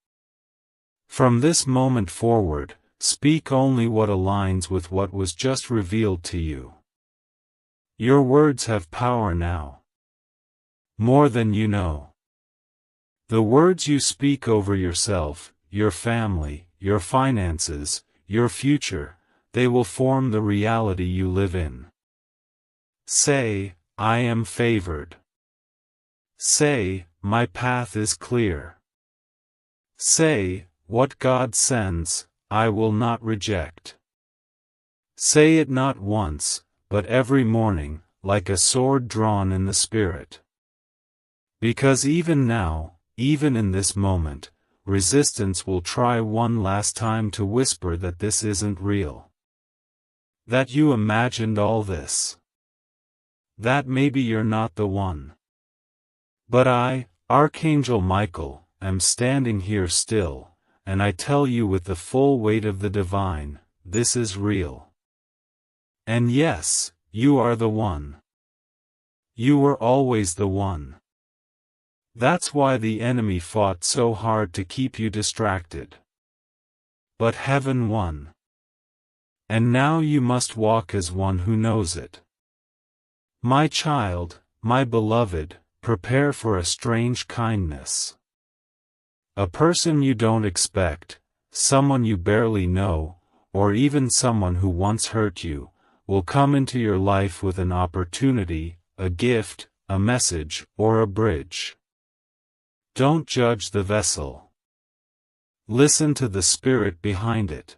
From this moment forward, speak only what aligns with what was just revealed to you. Your words have power now. More than you know. The words you speak over yourself, your family, your finances, your future, they will form the reality you live in. Say, I am favored. Say, my path is clear. Say, what God sends, I will not reject. Say it not once, but every morning, like a sword drawn in the Spirit. Because even now, even in this moment, resistance will try one last time to whisper that this isn't real. That you imagined all this. That maybe you're not the one. But I, Archangel Michael, am standing here still, and I tell you with the full weight of the divine, this is real. And yes, you are the one. You were always the one. That's why the enemy fought so hard to keep you distracted. But heaven won. And now you must walk as one who knows it. My child, my beloved, prepare for a strange kindness. A person you don't expect, someone you barely know, or even someone who once hurt you, will come into your life with an opportunity, a gift, a message, or a bridge. Don't judge the vessel. Listen to the spirit behind it.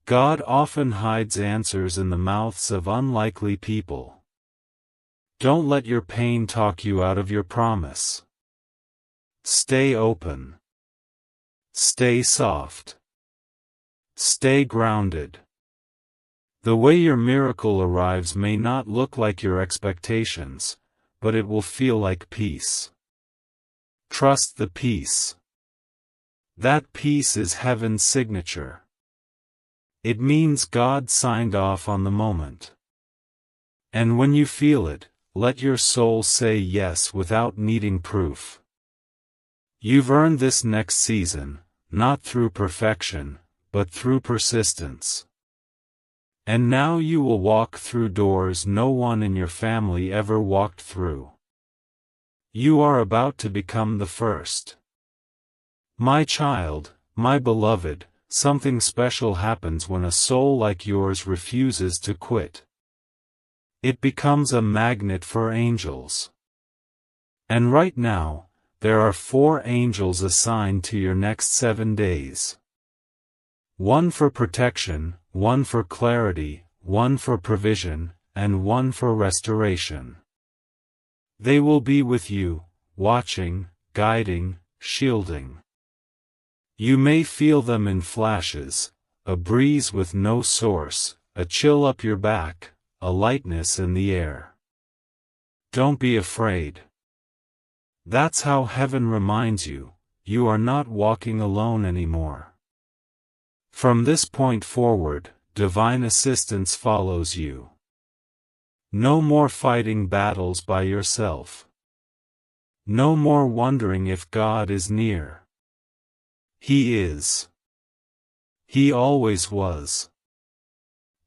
God often hides answers in the mouths of unlikely people. Don't let your pain talk you out of your promise. Stay open. Stay soft. Stay grounded. The way your miracle arrives may not look like your expectations, but it will feel like peace. Trust the peace. That peace is heaven's signature. It means God signed off on the moment. And when you feel it, let your soul say yes without needing proof. You've earned this next season, not through perfection, but through persistence. And now you will walk through doors no one in your family ever walked through. You are about to become the first. My child, my beloved, something special happens when a soul like yours refuses to quit. It becomes a magnet for angels. And right now, there are 4 angels assigned to your next 7 days. 1 for protection, 1 for clarity, 1 for provision, and 1 for restoration. They will be with you, watching, guiding, shielding. You may feel them in flashes, a breeze with no source, a chill up your back, a lightness in the air. Don't be afraid. That's how heaven reminds you, you are not walking alone anymore. From this point forward, divine assistance follows you. No more fighting battles by yourself. No more wondering if God is near. He is. He always was.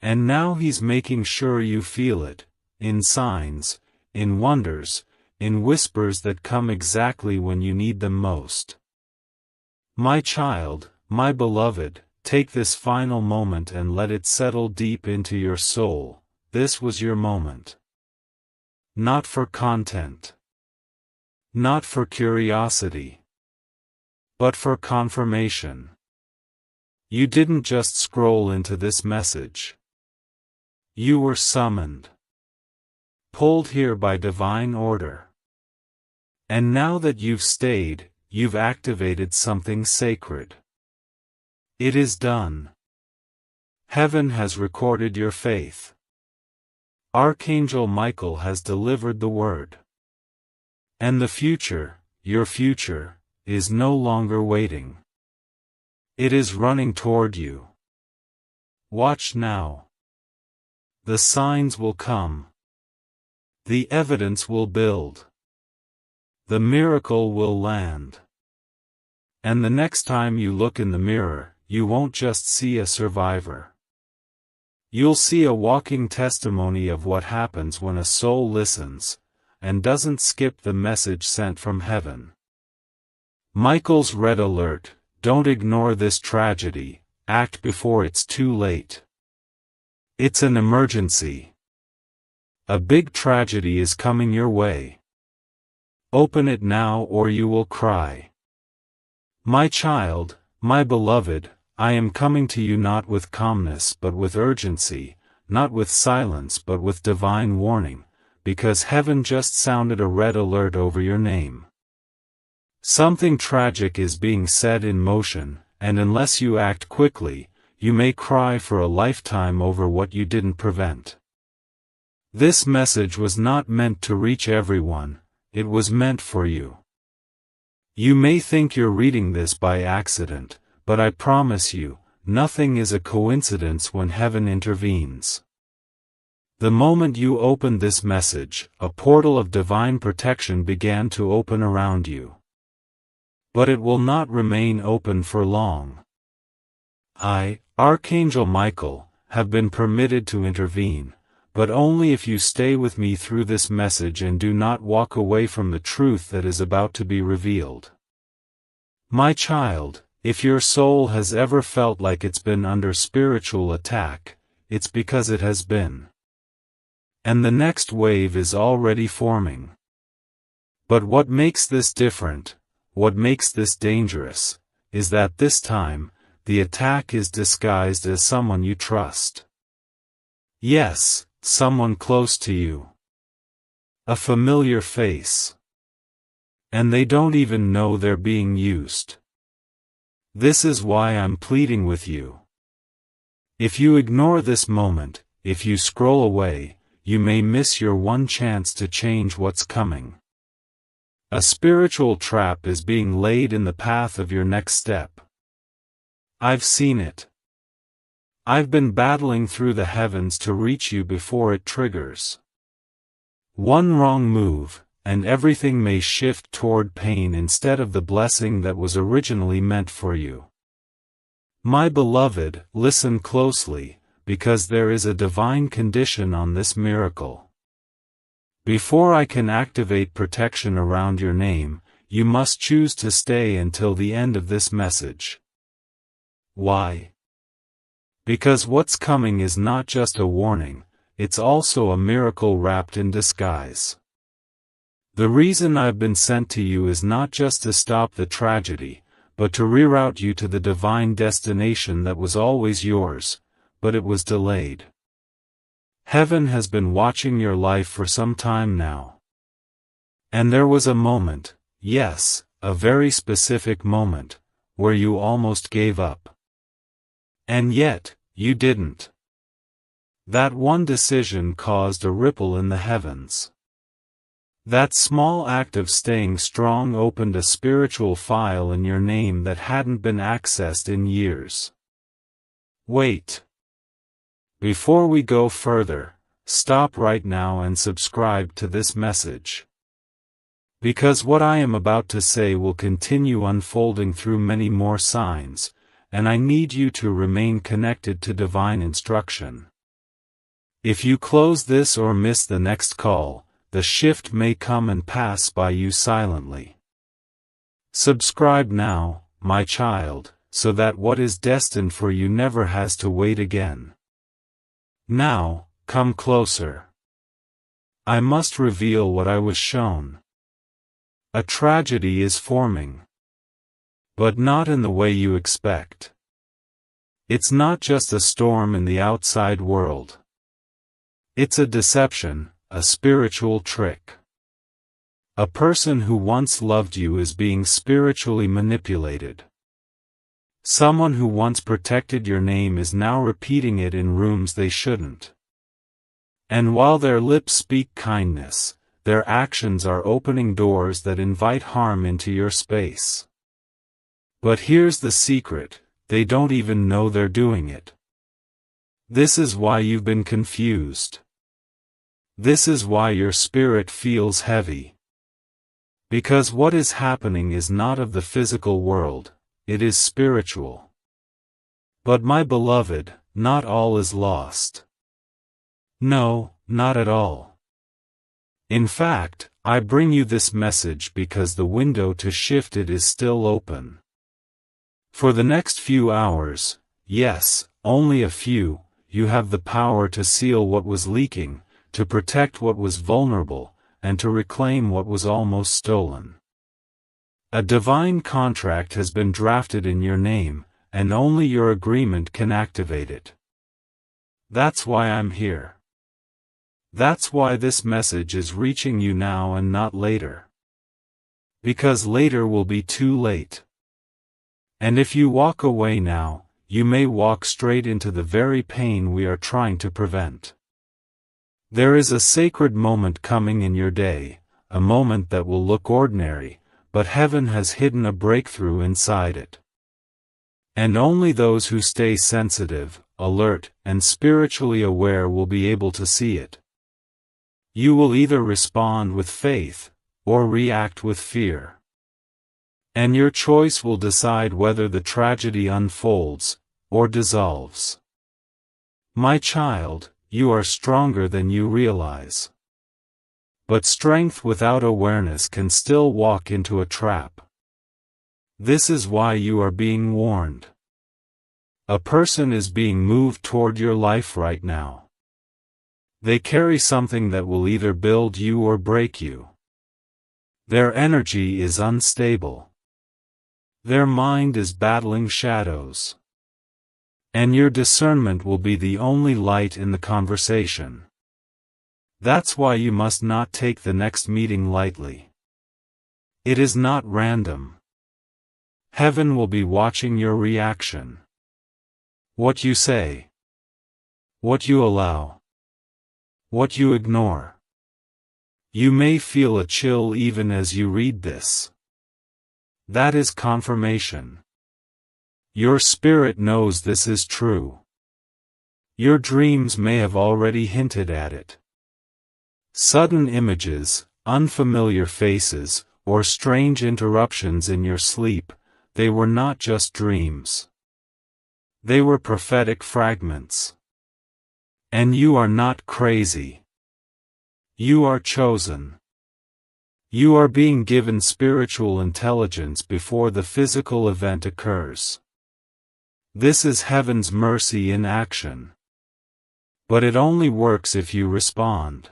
And now He's making sure you feel it, in signs, in wonders, in whispers that come exactly when you need them most. My child, my beloved, take this final moment and let it settle deep into your soul. This was your moment. Not for content. Not for curiosity. But for confirmation. You didn't just scroll into this message. You were summoned. Pulled here by divine order. And now that you've stayed, you've activated something sacred. It is done. Heaven has recorded your faith. Archangel Michael has delivered the word. And the future, your future, is no longer waiting. It is running toward you. Watch now. The signs will come. The evidence will build. The miracle will land. And the next time you look in the mirror, you won't just see a survivor. You'll see a walking testimony of what happens when a soul listens, and doesn't skip the message sent from heaven. Michael's red alert: don't ignore this tragedy, act before it's too late. It's an emergency. A big tragedy is coming your way. Open it now or you will cry. My child, my beloved, I am coming to you not with calmness but with urgency, not with silence but with divine warning, because heaven just sounded a red alert over your name. Something tragic is being set in motion, and unless you act quickly, you may cry for a lifetime over what you didn't prevent. This message was not meant to reach everyone, it was meant for you. You may think you're reading this by accident, but I promise you, nothing is a coincidence when heaven intervenes. The moment you opened this message, a portal of divine protection began to open around you. But it will not remain open for long. I, Archangel Michael, have been permitted to intervene, but only if you stay with me through this message and do not walk away from the truth that is about to be revealed. My child, if your soul has ever felt like it's been under spiritual attack, it's because it has been. And the next wave is already forming. But what makes this different, what makes this dangerous, is that this time, the attack is disguised as someone you trust. Yes, someone close to you. A familiar face. And they don't even know they're being used. This is why I'm pleading with you. If you ignore this moment, if you scroll away, you may miss your one chance to change what's coming. A spiritual trap is being laid in the path of your next step. I've seen it. I've been battling through the heavens to reach you before it triggers. One wrong move, and everything may shift toward pain instead of the blessing that was originally meant for you. My beloved, listen closely, because there is a divine condition on this miracle. Before I can activate protection around your name, you must choose to stay until the end of this message. Why? Because what's coming is not just a warning, it's also a miracle wrapped in disguise. The reason I've been sent to you is not just to stop the tragedy, but to reroute you to the divine destination that was always yours, but it was delayed. Heaven has been watching your life for some time now. And there was a moment, yes, a very specific moment, where you almost gave up. And yet, you didn't. That one decision caused a ripple in the heavens. That small act of staying strong opened a spiritual file in your name that hadn't been accessed in years. Wait. Before we go further, stop right now and subscribe to this message. Because what I am about to say will continue unfolding through many more signs, and I need you to remain connected to divine instruction. If you close this or miss the next call, the shift may come and pass by you silently. Subscribe now, my child, so that what is destined for you never has to wait again. Now, come closer. I must reveal what I was shown. A tragedy is forming. But not in the way you expect. It's not just a storm in the outside world. It's a deception, a spiritual trick. A person who once loved you is being spiritually manipulated. Someone who once protected your name is now repeating it in rooms they shouldn't. And while their lips speak kindness, their actions are opening doors that invite harm into your space. But here's the secret, they don't even know they're doing it. This is why you've been confused. This is why your spirit feels heavy. Because what is happening is not of the physical world, it is spiritual. But my beloved, not all is lost. No, not at all. In fact, I bring you this message because the window to shift it is still open. For the next few hours, yes, only a few, you have the power to seal what was leaking, to protect what was vulnerable, and to reclaim what was almost stolen. A divine contract has been drafted in your name, and only your agreement can activate it. That's why I'm here. That's why this message is reaching you now and not later. Because later will be too late. And if you walk away now, you may walk straight into the very pain we are trying to prevent. There is a sacred moment coming in your day, a moment that will look ordinary, but heaven has hidden a breakthrough inside it. And only those who stay sensitive, alert, and spiritually aware will be able to see it. You will either respond with faith, or react with fear. And your choice will decide whether the tragedy unfolds, or dissolves. My child, you are stronger than you realize. But strength without awareness can still walk into a trap. This is why you are being warned. A person is being moved toward your life right now. They carry something that will either build you or break you. Their energy is unstable. Their mind is battling shadows. And your discernment will be the only light in the conversation. That's why you must not take the next meeting lightly. It is not random. Heaven will be watching your reaction. What you say. What you allow. What you ignore. You may feel a chill even as you read this. That is confirmation. Your spirit knows this is true. Your dreams may have already hinted at it. Sudden images, unfamiliar faces, or strange interruptions in your sleep, they were not just dreams. They were prophetic fragments. And you are not crazy. You are chosen. You are being given spiritual intelligence before the physical event occurs. This is heaven's mercy in action. But it only works if you respond.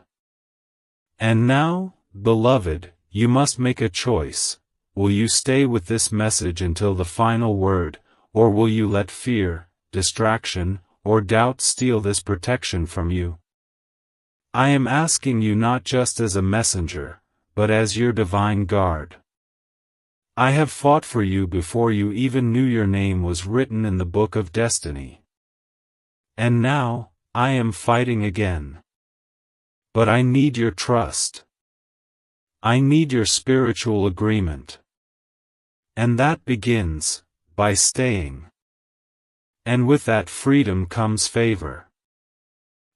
And now, beloved, you must make a choice. Will you stay with this message until the final word, or will you let fear, distraction, or doubt steal this protection from you? I am asking you not just as a messenger, but as your divine guard. I have fought for you before you even knew your name was written in the book of destiny. And now, I am fighting again. But I need your trust. I need your spiritual agreement. And that begins by staying. And with that freedom comes favor.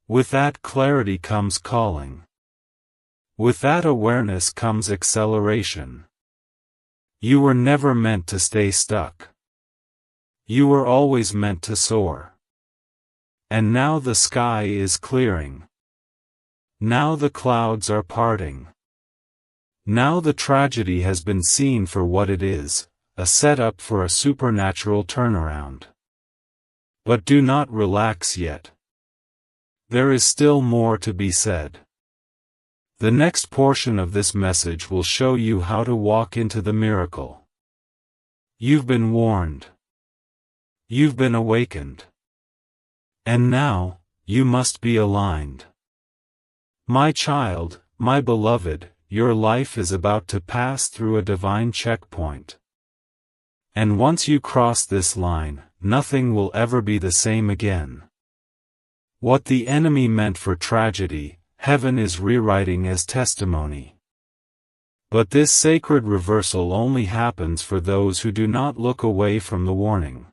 With that clarity comes calling. With that awareness comes acceleration. You were never meant to stay stuck. You were always meant to soar. And now the sky is clearing. Now the clouds are parting. Now the tragedy has been seen for what it is, a setup for a supernatural turnaround. But do not relax yet. There is still more to be said. The next portion of this message will show you how to walk into the miracle. You've been warned. You've been awakened. And now, you must be aligned. My child, my beloved, your life is about to pass through a divine checkpoint. And once you cross this line, nothing will ever be the same again. What the enemy meant for tragedy, heaven is rewriting as testimony. But this sacred reversal only happens for those who do not look away from the warning.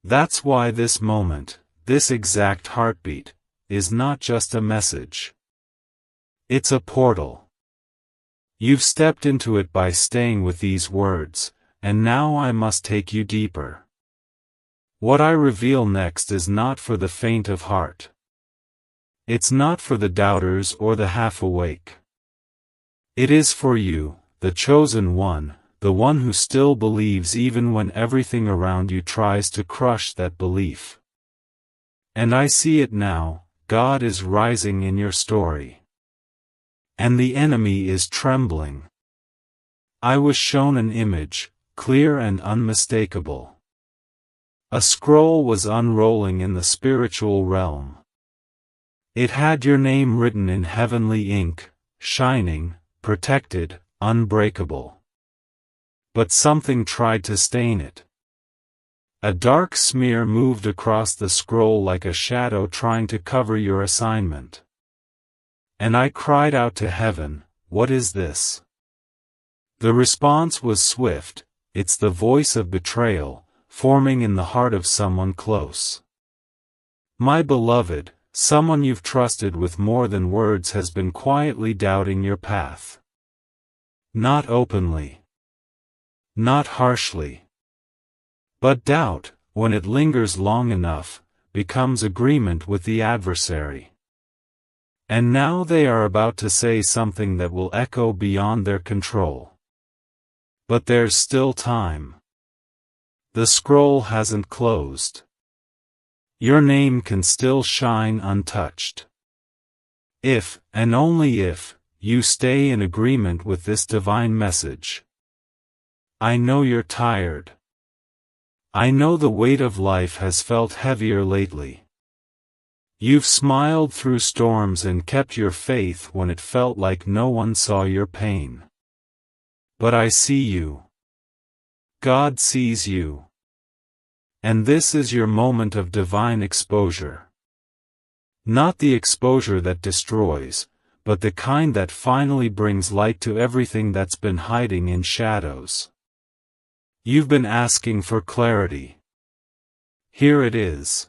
That's why this moment, this exact heartbeat, is not just a message. It's a portal. You've stepped into it by staying with these words, and now I must take you deeper. What I reveal next is not for the faint of heart. It's not for the doubters or the half-awake. It is for you, the chosen one, the one who still believes even when everything around you tries to crush that belief. And I see it now, God is rising in your story. And the enemy is trembling. I was shown an image, clear and unmistakable. A scroll was unrolling in the spiritual realm. It had your name written in heavenly ink, shining, protected, unbreakable. But something tried to stain it. A dark smear moved across the scroll like a shadow trying to cover your assignment. And I cried out to heaven, "What is this?" The response was swift. It's the voice of betrayal, forming in the heart of someone close. My beloved, someone you've trusted with more than words has been quietly doubting your path. Not openly. Not harshly. But doubt, when it lingers long enough, becomes agreement with the adversary. And now they are about to say something that will echo beyond their control. But there's still time. The scroll hasn't closed. Your name can still shine untouched. If, and only if, you stay in agreement with this divine message. I know you're tired. I know the weight of life has felt heavier lately. You've smiled through storms and kept your faith when it felt like no one saw your pain. But I see you. God sees you. And this is your moment of divine exposure. Not the exposure that destroys, but the kind that finally brings light to everything that's been hiding in shadows. You've been asking for clarity. Here it is.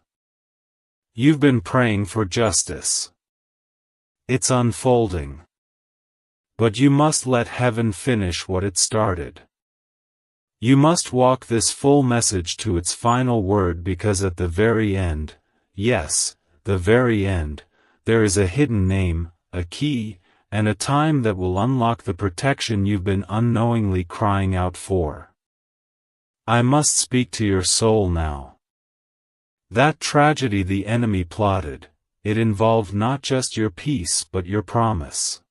You've been praying for justice. It's unfolding. But you must let heaven finish what it started. You must walk this full message to its final word, because at the very end, yes, the very end, there is a hidden name, a key, and a time that will unlock the protection you've been unknowingly crying out for. I must speak to your soul now. That tragedy the enemy plotted, it involved not just your peace but your promise.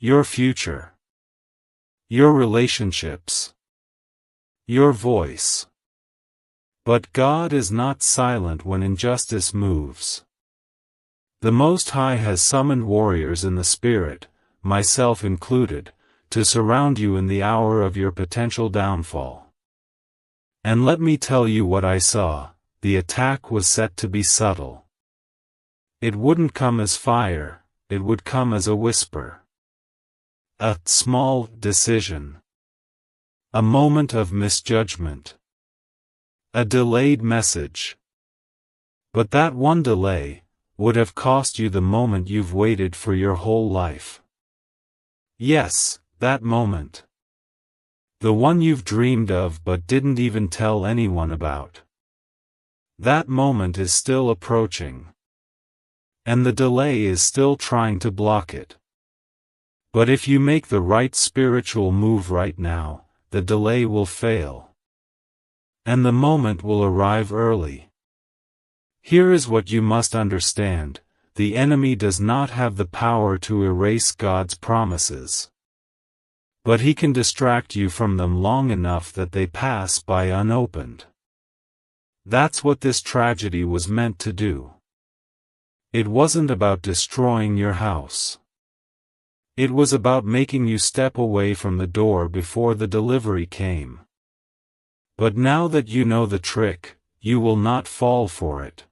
Your future. Your relationships. Your voice. But God is not silent when injustice moves. The Most High has summoned warriors in the spirit, myself included, to surround you in the hour of your potential downfall. And let me tell you what I saw. The attack was set to be subtle. It wouldn't come as fire, it would come as a whisper. A small decision. A moment of misjudgment. A delayed message. But that one delay would have cost you the moment you've waited for your whole life. Yes, that moment. The one you've dreamed of but didn't even tell anyone about. That moment is still approaching. and the delay is still trying to block it. But if you make the right spiritual move right now, the delay will fail. And the moment will arrive early. Here is what you must understand: the enemy does not have the power to erase God's promises. But he can distract you from them long enough that they pass by unopened. That's what this tragedy was meant to do. It wasn't about destroying your house. It was about making you step away from the door before the delivery came. But now that you know the trick, you will not fall for it.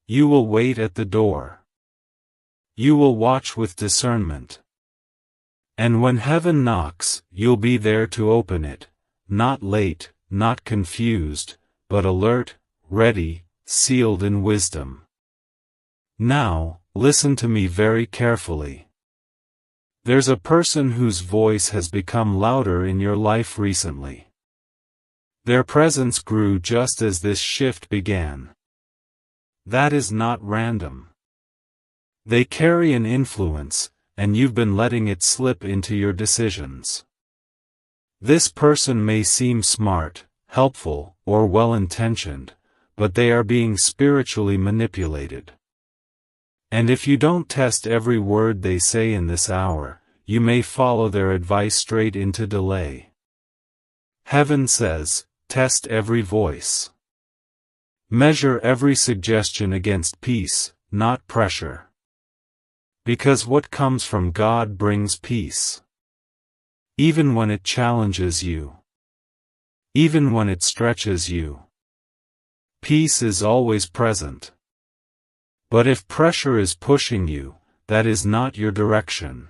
You will wait at the door. You will watch with discernment. And when heaven knocks, you'll be there to open it, not late, not confused, but alert, ready, sealed in wisdom. Now, listen to me very carefully. There's a person whose voice has become louder in your life recently. Their presence grew just as this shift began. That is not random. They carry an influence, and you've been letting it slip into your decisions. This person may seem smart, helpful, or well-intentioned, but they are being spiritually manipulated. And if you don't test every word they say in this hour, you may follow their advice straight into delay. Heaven says, test every voice. Measure every suggestion against peace, not pressure. Because what comes from God brings peace. Even when it challenges you. Even when it stretches you. Peace is always present. But if pressure is pushing you, that is not your direction.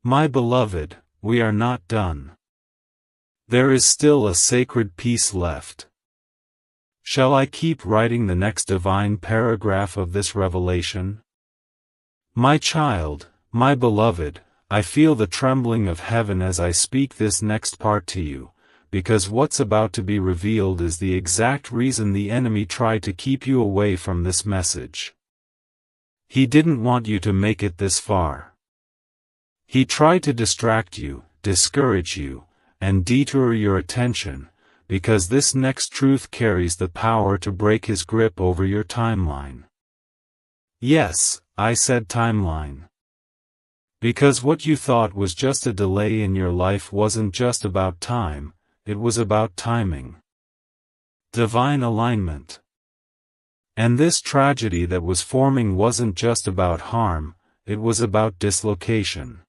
My beloved, we are not done. There is still a sacred peace left. Shall I keep writing the next divine paragraph of this revelation? My child, my beloved, I feel the trembling of heaven as I speak this next part to you, because what's about to be revealed is the exact reason the enemy tried to keep you away from this message. He didn't want you to make it this far. He tried to distract you, discourage you, and detour your attention, because this next truth carries the power to break his grip over your timeline. Yes, I said timeline. Because what you thought was just a delay in your life wasn't just about time, it was about timing. Divine alignment. And this tragedy that was forming wasn't just about harm, it was about dislocation.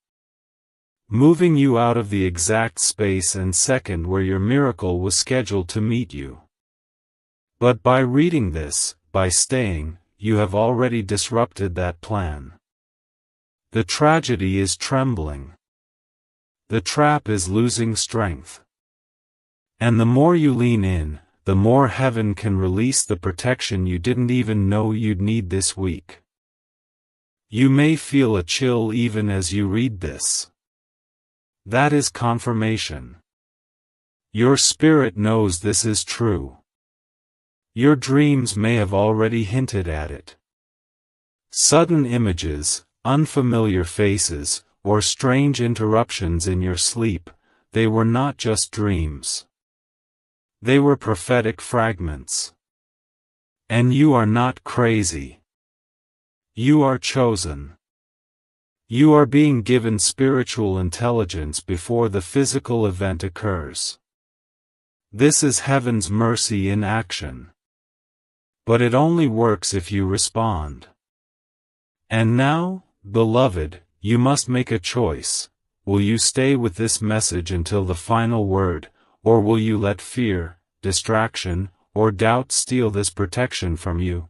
Moving you out of the exact space and second where your miracle was scheduled to meet you. But by reading this, by staying, you have already disrupted that plan. The tragedy is trembling. The trap is losing strength. And the more you lean in, the more heaven can release the protection you didn't even know you'd need this week. You may feel a chill even as you read this. That is confirmation. Your spirit knows this is true. Your dreams may have already hinted at it. Sudden images, unfamiliar faces, or strange interruptions in your sleep, they were not just dreams. They were prophetic fragments. And you are not crazy. You are chosen. You are being given spiritual intelligence before the physical event occurs. This is heaven's mercy in action. But it only works if you respond. And now, beloved, you must make a choice. Will you stay with this message until the final word, or will you let fear, distraction, or doubt steal this protection from you?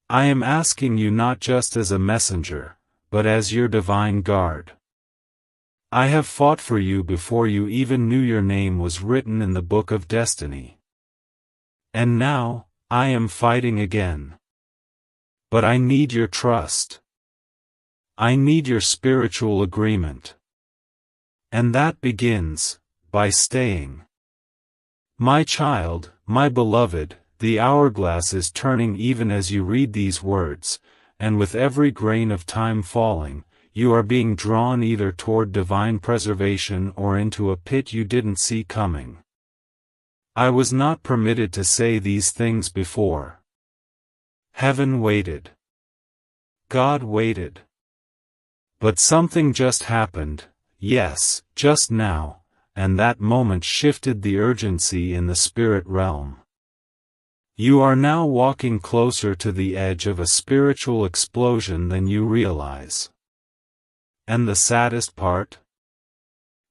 I am asking you not just as a messenger, but as your divine guard. I have fought for you before you even knew your name was written in the book of destiny. And now, I am fighting again. But I need your trust. I need your spiritual agreement. And that begins by staying. My child, my beloved, The hourglass is turning even as you read these words, and with every grain of time falling, you are being drawn either toward divine preservation or into a pit you didn't see coming. I was not permitted to say these things before. Heaven waited. God waited. But something just happened, yes, just now, and that moment shifted the urgency in the spirit realm. You are now walking closer to the edge of a spiritual explosion than you realize. And the saddest part?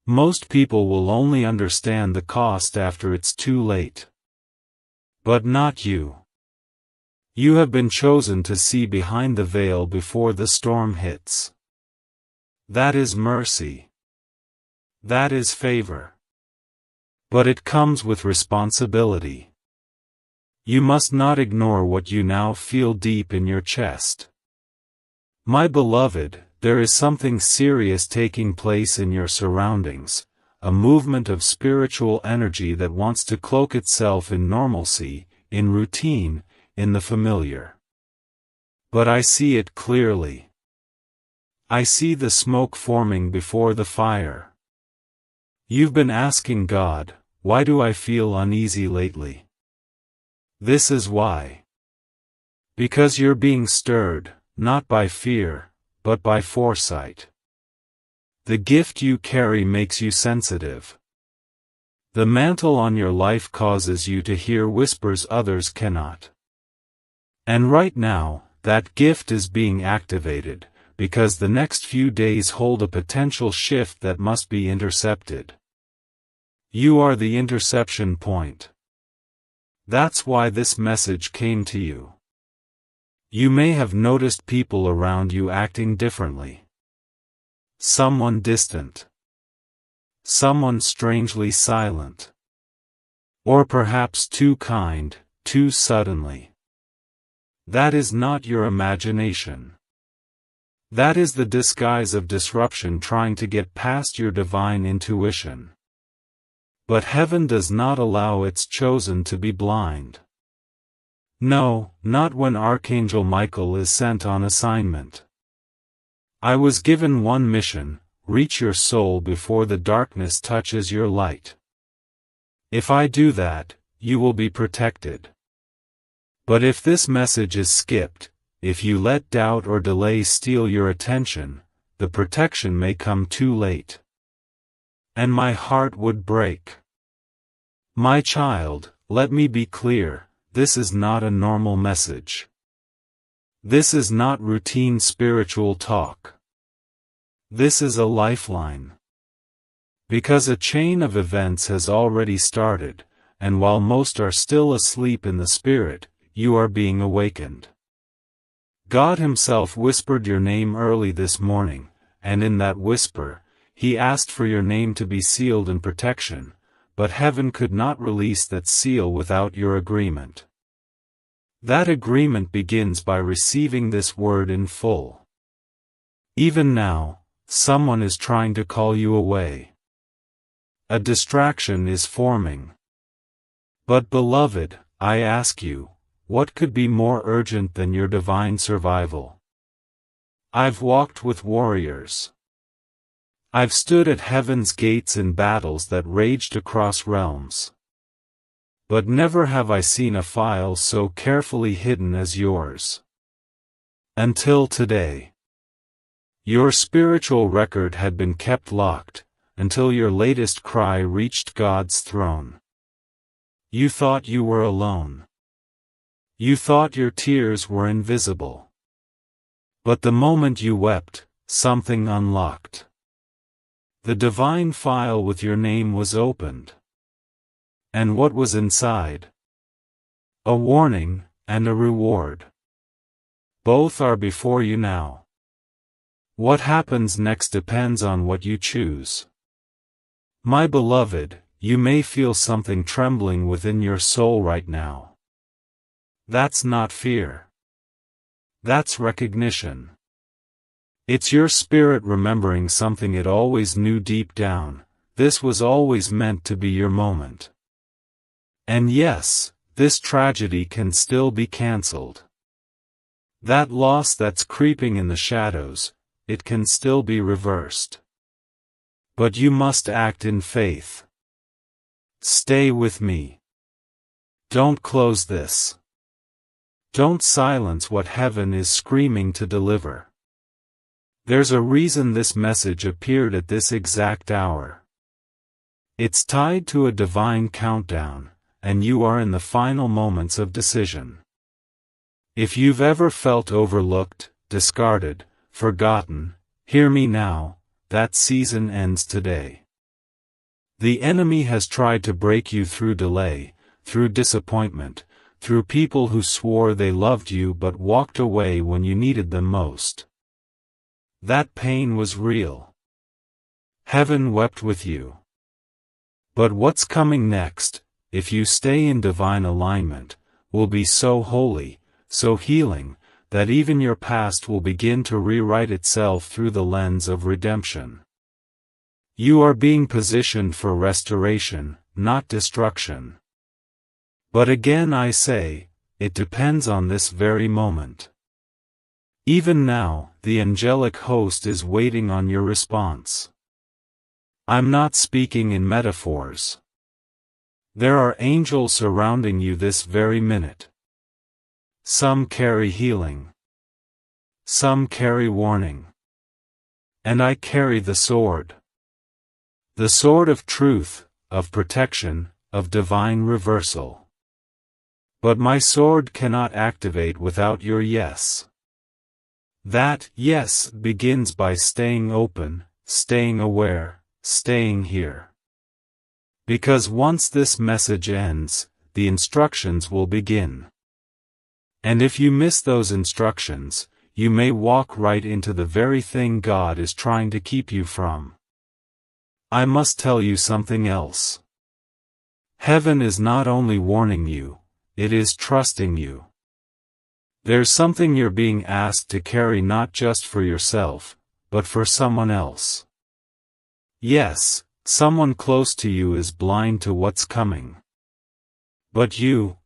Most people will only understand the cost after it's too late. But not you. You have been chosen to see behind the veil before the storm hits. That is mercy. That is favor. But it comes with responsibility. You must not ignore what you now feel deep in your chest. My beloved, there is something serious taking place in your surroundings, a movement of spiritual energy that wants to cloak itself in normalcy, in routine, in the familiar. But I see it clearly. I see the smoke forming before the fire. You've been asking God, why do I feel uneasy lately? This is why. Because you're being stirred, not by fear, but by foresight. The gift you carry makes you sensitive. The mantle on your life causes you to hear whispers others cannot. And right now, that gift is being activated, because the next few days hold a potential shift that must be intercepted. You are the interception point. That's why this message came to you. You may have noticed people around you acting differently. Someone distant. Someone strangely silent. Or perhaps too kind, too suddenly. That is not your imagination. That is the disguise of disruption trying to get past your divine intuition. But heaven does not allow its chosen to be blind. No, not when Archangel Michael is sent on assignment. I was given one mission: reach your soul before the darkness touches your light. If I do that, you will be protected. But if this message is skipped, if you let doubt or delay steal your attention, the protection may come too late. And my heart would break. My child, let me be clear. This is not a normal message. This is not routine spiritual talk. This is a lifeline. Because a chain of events has already started, and while most are still asleep in the spirit, you are being awakened. God Himself whispered your name early this morning, and in that whisper, He asked for your name to be sealed in protection. But heaven could not release that seal without your agreement. That agreement begins by receiving this word in full. Even now, someone is trying to call you away. A distraction is forming. But beloved, I ask you, what could be more urgent than your divine survival? I've walked with warriors. I've stood at heaven's gates in battles that raged across realms. But never have I seen a file so carefully hidden as yours. Until today. Your spiritual record had been kept locked, until your latest cry reached God's throne. You thought you were alone. You thought your tears were invisible. But the moment you wept, something unlocked. The divine file with your name was opened. And what was inside? A warning, and a reward. Both are before you now. What happens next depends on what you choose. My beloved, you may feel something trembling within your soul right now. That's not fear. That's recognition. It's your spirit remembering something it always knew deep down. This was always meant to be your moment. And yes, this tragedy can still be cancelled. That loss that's creeping in the shadows, it can still be reversed. But you must act in faith. Stay with me. Don't close this. Don't silence what heaven is screaming to deliver. There's a reason this message appeared at this exact hour. It's tied to a divine countdown, and you are in the final moments of decision. If you've ever felt overlooked, discarded, forgotten, hear me now, that season ends today. The enemy has tried to break you through delay, through disappointment, through people who swore they loved you but walked away when you needed them most. That pain was real. Heaven wept with you. But what's coming next, if you stay in divine alignment, will be so holy, so healing, that even your past will begin to rewrite itself through the lens of redemption. You are being positioned for restoration, not destruction. But again I say, it depends on this very moment. Even now, the angelic host is waiting on your response. I'm not speaking in metaphors. There are angels surrounding you this very minute. Some carry healing. Some carry warning. And I carry the sword. The sword of truth, of protection, of divine reversal. But my sword cannot activate without your yes. That yes begins by staying open, staying aware, staying here. Because once this message ends, the instructions will begin. And if you miss those instructions, you may walk right into the very thing God is trying to keep you from. I must tell you something else. Heaven is not only warning you, it is trusting you. There's something you're being asked to carry not just for yourself, but for someone else. Yes, someone close to you is blind to what's coming. But you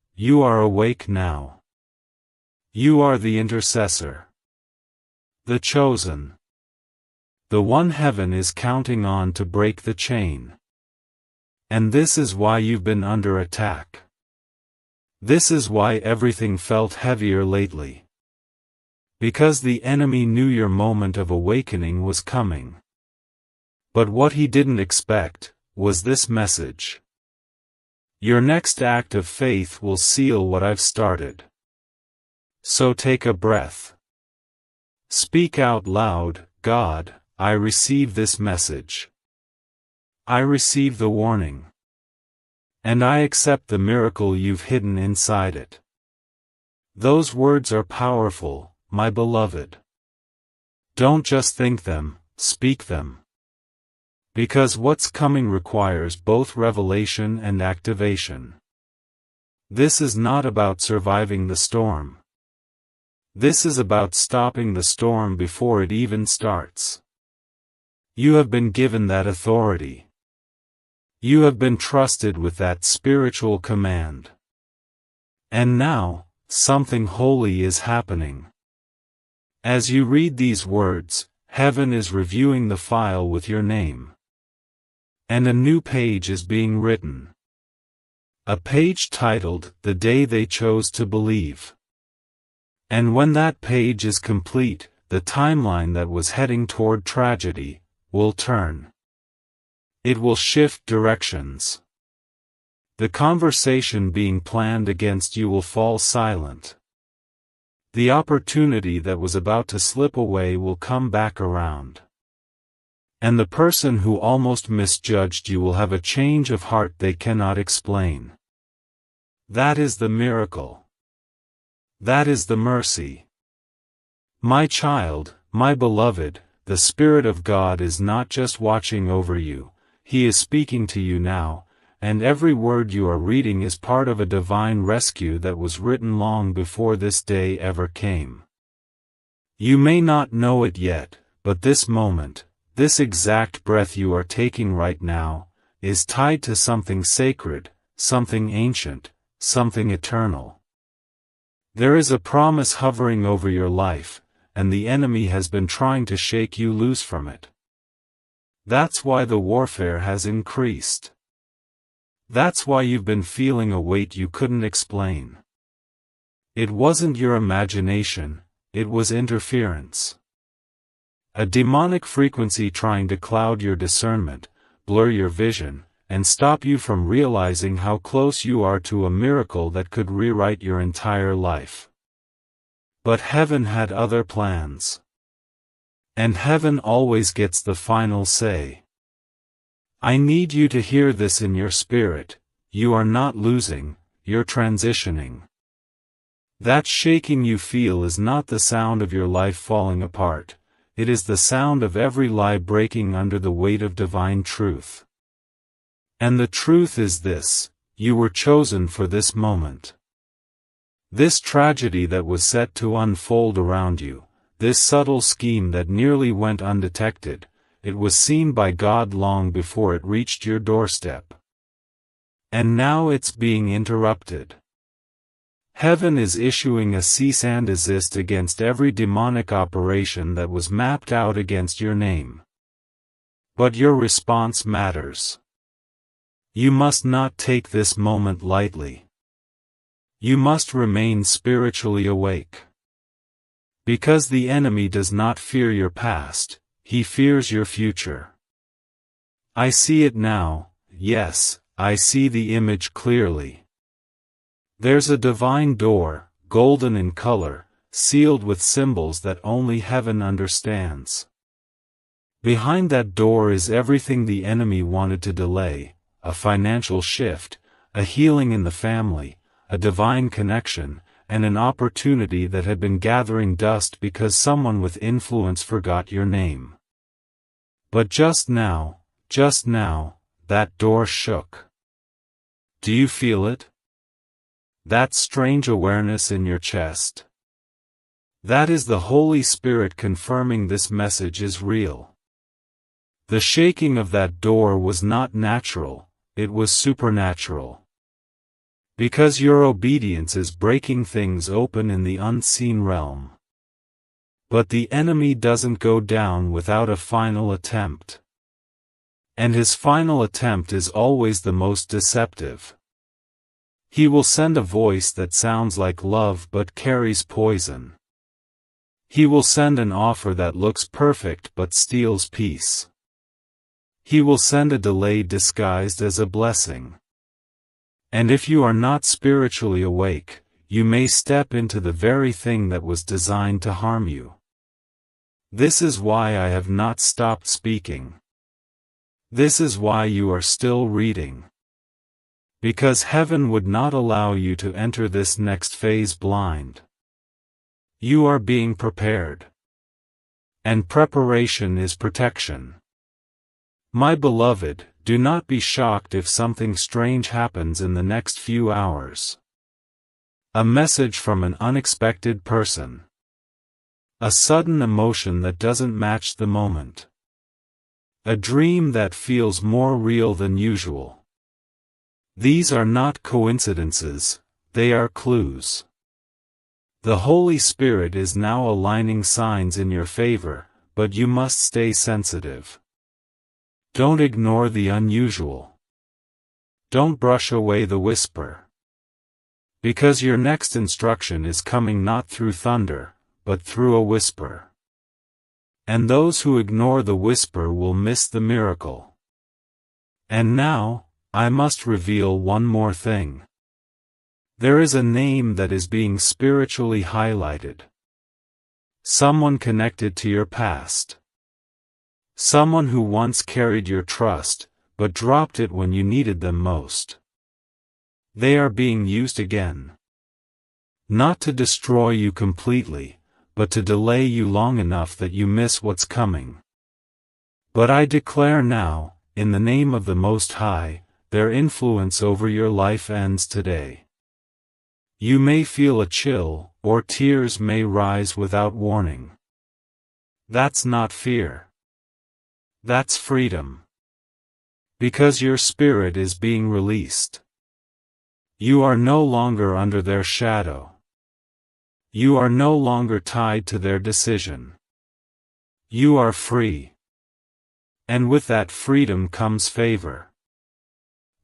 are awake now. You are the intercessor. The chosen. The one heaven is counting on to break the chain. And this is why you've been under attack. This is why everything felt heavier lately. Because the enemy knew your moment of awakening was coming. But what he didn't expect was this message. Your next act of faith will seal what I've started. So take a breath. Speak out loud, God, I receive this message. I receive the warning. And I accept the miracle you've hidden inside it. Those words are powerful, my beloved. Don't just think them, speak them. Because what's coming requires both revelation and activation. This is not about surviving the storm. This is about stopping the storm before it even starts. You have been given that authority. You have been trusted with that spiritual command. And now, something holy is happening. As you read these words, heaven is reviewing the file with your name. And a new page is being written. A page titled, The Day They Chose to Believe. And when that page is complete, the timeline that was heading toward tragedy will turn. It will shift directions. The conversation being planned against you will fall silent. The opportunity that was about to slip away will come back around. And the person who almost misjudged you will have a change of heart they cannot explain. That is the miracle. That is the mercy. My child, my beloved, the Spirit of God is not just watching over you, He is speaking to you now, and every word you are reading is part of a divine rescue that was written long before this day ever came. You may not know it yet, but this moment, this exact breath you are taking right now, is tied to something sacred, something ancient, something eternal. There is a promise hovering over your life, and the enemy has been trying to shake you loose from it. That's why the warfare has increased. That's why you've been feeling a weight you couldn't explain. It wasn't your imagination, it was interference. A demonic frequency trying to cloud your discernment, blur your vision, and stop you from realizing how close you are to a miracle that could rewrite your entire life. But heaven had other plans. And heaven always gets the final say. I need you to hear this in your spirit: you are not losing, you're transitioning. That shaking you feel is not the sound of your life falling apart, it is the sound of every lie breaking under the weight of divine truth. And the truth is this: you were chosen for this moment. This tragedy that was set to unfold around you, this subtle scheme that nearly went undetected, it was seen by God long before it reached your doorstep. And now it's being interrupted. Heaven is issuing a cease and desist against every demonic operation that was mapped out against your name. But your response matters. You must not take this moment lightly. You must remain spiritually awake. Because the enemy does not fear your past, he fears your future. I see it now, yes, I see the image clearly. There's a divine door, golden in color, sealed with symbols that only heaven understands. Behind that door is everything the enemy wanted to delay: a financial shift, a healing in the family, a divine connection, and an opportunity that had been gathering dust because someone with influence forgot your name. But just now, that door shook. Do you feel it? That strange awareness in your chest? That is the Holy Spirit confirming this message is real. The shaking of that door was not natural, it was supernatural. Because your obedience is breaking things open in the unseen realm. But the enemy doesn't go down without a final attempt. And his final attempt is always the most deceptive. He will send a voice that sounds like love but carries poison. He will send an offer that looks perfect but steals peace. He will send a delay disguised as a blessing. And if you are not spiritually awake, you may step into the very thing that was designed to harm you. This is why I have not stopped speaking. This is why you are still reading. Because heaven would not allow you to enter this next phase blind. You are being prepared. And preparation is protection. My beloved, do not be shocked if something strange happens in the next few hours. A message from an unexpected person. A sudden emotion that doesn't match the moment. A dream that feels more real than usual. These are not coincidences, they are clues. The Holy Spirit is now aligning signs in your favor, but you must stay sensitive. Don't ignore the unusual. Don't brush away the whisper. Because your next instruction is coming not through thunder, but through a whisper. And those who ignore the whisper will miss the miracle. And now, I must reveal one more thing. There is a name that is being spiritually highlighted. Someone connected to your past. Someone who once carried your trust, but dropped it when you needed them most. They are being used again. Not to destroy you completely, but to delay you long enough that you miss what's coming. But I declare now, in the name of the Most High, their influence over your life ends today. You may feel a chill, or tears may rise without warning. That's not fear. That's freedom. Because your spirit is being released. You are no longer under their shadow. You are no longer tied to their decision. You are free. And with that freedom comes favor.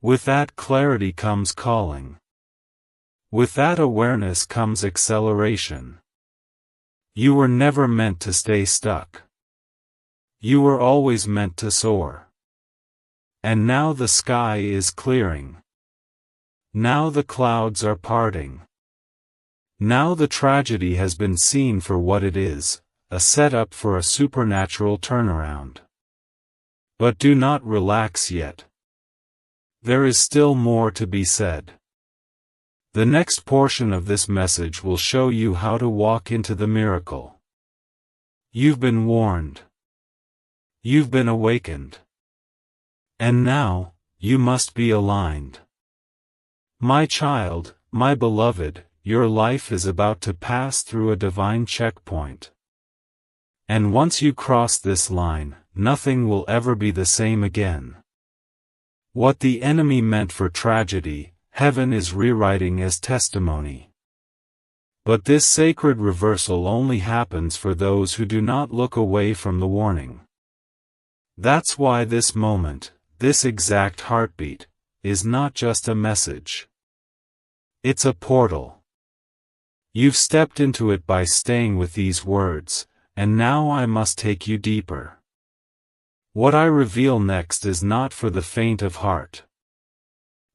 With that clarity comes calling. With that awareness comes acceleration. You were never meant to stay stuck. You were always meant to soar. And now the sky is clearing. Now the clouds are parting. Now the tragedy has been seen for what it is, a setup for a supernatural turnaround. But do not relax yet. There is still more to be said. The next portion of this message will show you how to walk into the miracle. You've been warned. You've been awakened. And now, you must be aligned. My child, my beloved, your life is about to pass through a divine checkpoint. And once you cross this line, nothing will ever be the same again. What the enemy meant for tragedy, heaven is rewriting as testimony. But this sacred reversal only happens for those who do not look away from the warning. That's why this moment, this exact heartbeat, is not just a message. It's a portal. You've stepped into it by staying with these words, and now I must take you deeper. What I reveal next is not for the faint of heart.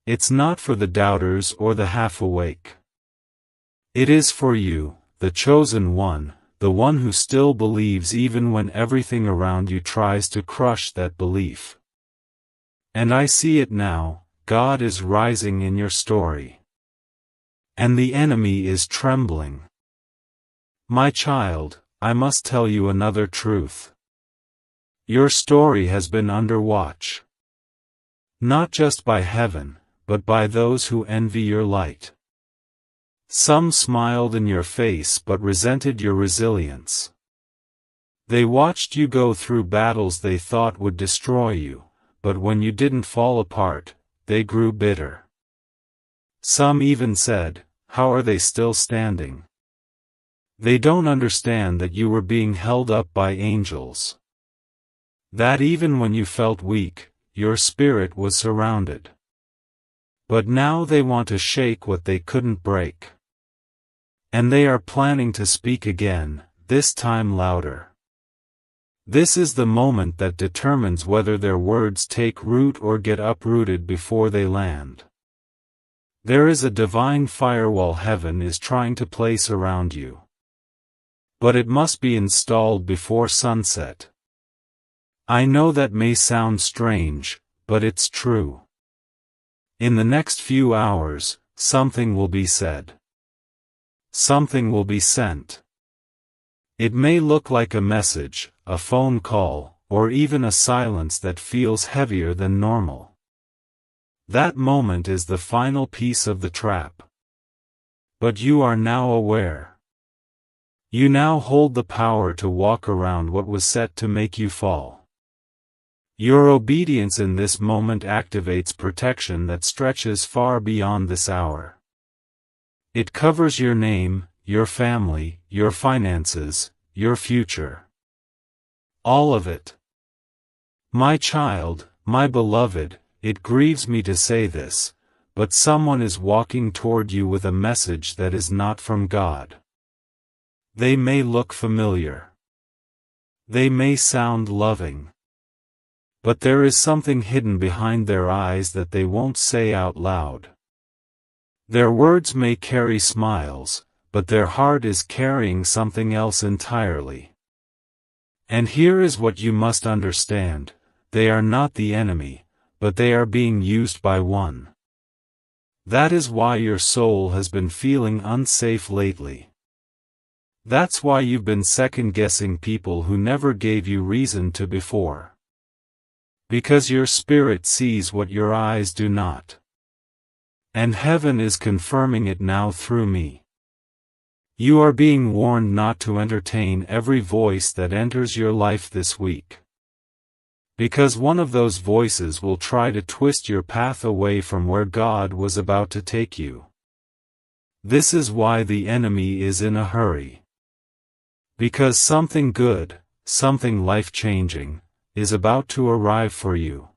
It's not for the doubters or the half-awake. It is for you, the chosen one, the one who still believes even when everything around you tries to crush that belief. And I see it now, God is rising in your story. And the enemy is trembling. My child, I must tell you another truth. Your story has been under watch. Not just by heaven, but by those who envy your light. Some smiled in your face but resented your resilience. They watched you go through battles they thought would destroy you, but when you didn't fall apart, they grew bitter. Some even said, "How are they still standing?" They don't understand that you were being held up by angels. That even when you felt weak, your spirit was surrounded. But now they want to shake what they couldn't break. And they are planning to speak again, this time louder. This is the moment that determines whether their words take root or get uprooted before they land. There is a divine firewall heaven is trying to place around you. But it must be installed before sunset. I know that may sound strange, but it's true. In the next few hours, something will be said. Something will be sent. It may look like a message, a phone call, or even a silence that feels heavier than normal. That moment is the final piece of the trap. But you are now aware. You now hold the power to walk around what was set to make you fall. Your obedience in this moment activates protection that stretches far beyond this hour. It covers your name, your family, your finances, your future. All of it. My child, my beloved, it grieves me to say this, but someone is walking toward you with a message that is not from God. They may look familiar. They may sound loving. But there is something hidden behind their eyes that they won't say out loud. Their words may carry smiles, but their heart is carrying something else entirely. And here is what you must understand: they are not the enemy, but they are being used by one. That is why your soul has been feeling unsafe lately. That's why you've been second-guessing people who never gave you reason to before. Because your spirit sees what your eyes do not. And heaven is confirming it now through me. You are being warned not to entertain every voice that enters your life this week. Because one of those voices will try to twist your path away from where God was about to take you. This is why the enemy is in a hurry. Because something good, something life-changing, is about to arrive for you.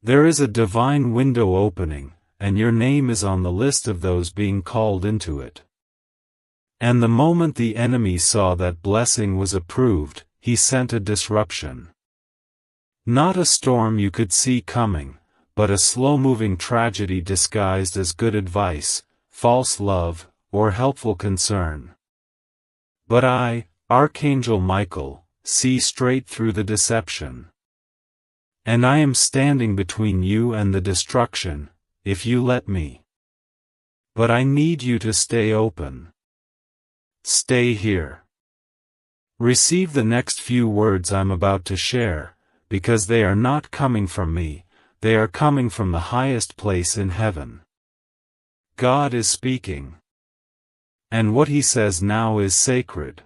There is a divine window opening, and your name is on the list of those being called into it. And the moment the enemy saw that blessing was approved, he sent a disruption. Not a storm you could see coming, but a slow-moving tragedy disguised as good advice, false love, or helpful concern. But I, Archangel Michael, see straight through the deception. And I am standing between you and the destruction, if you let me. But I need you to stay open. Stay here. Receive the next few words I'm about to share, because they are not coming from me, they are coming from the highest place in heaven. God is speaking. And what he says now is sacred.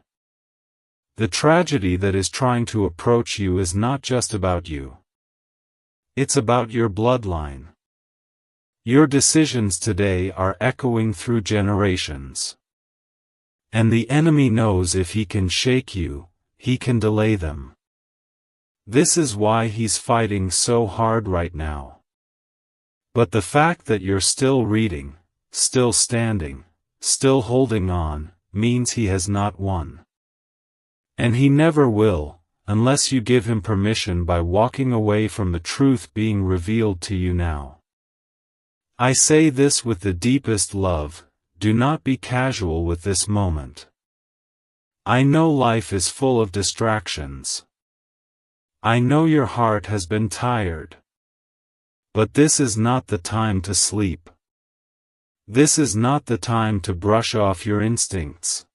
The tragedy that is trying to approach you is not just about you. It's about your bloodline. Your decisions today are echoing through generations. And the enemy knows if he can shake you, he can delay them. This is why he's fighting so hard right now. But the fact that you're still reading, still standing, still holding on, means he has not won. And he never will, unless you give him permission by walking away from the truth being revealed to you now. I say this with the deepest love, do not be casual with this moment. I know life is full of distractions. I know your heart has been tired. But this is not the time to sleep. This is not the time to brush off your instincts.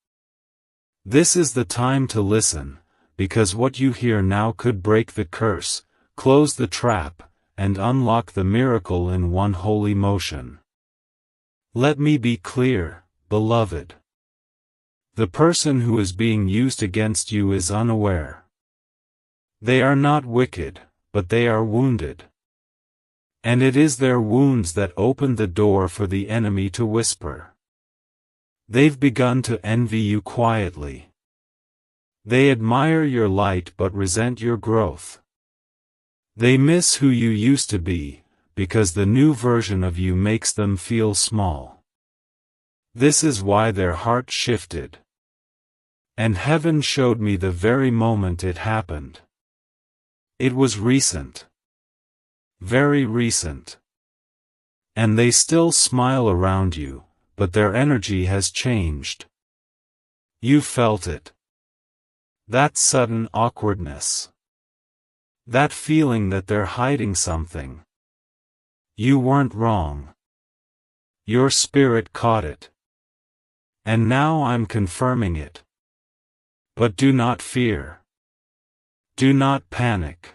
This is the time to listen, because what you hear now could break the curse, close the trap, and unlock the miracle in one holy motion. Let me be clear, beloved. The person who is being used against you is unaware. They are not wicked, but they are wounded. And it is their wounds that opened the door for the enemy to whisper. They've begun to envy you quietly. They admire your light but resent your growth. They miss who you used to be, because the new version of you makes them feel small. This is why their heart shifted. And heaven showed me the very moment it happened. It was recent. Very recent. And they still smile around you, but their energy has changed. You felt it. That sudden awkwardness. That feeling that they're hiding something. You weren't wrong. Your spirit caught it. And now I'm confirming it. But do not fear. Do not panic.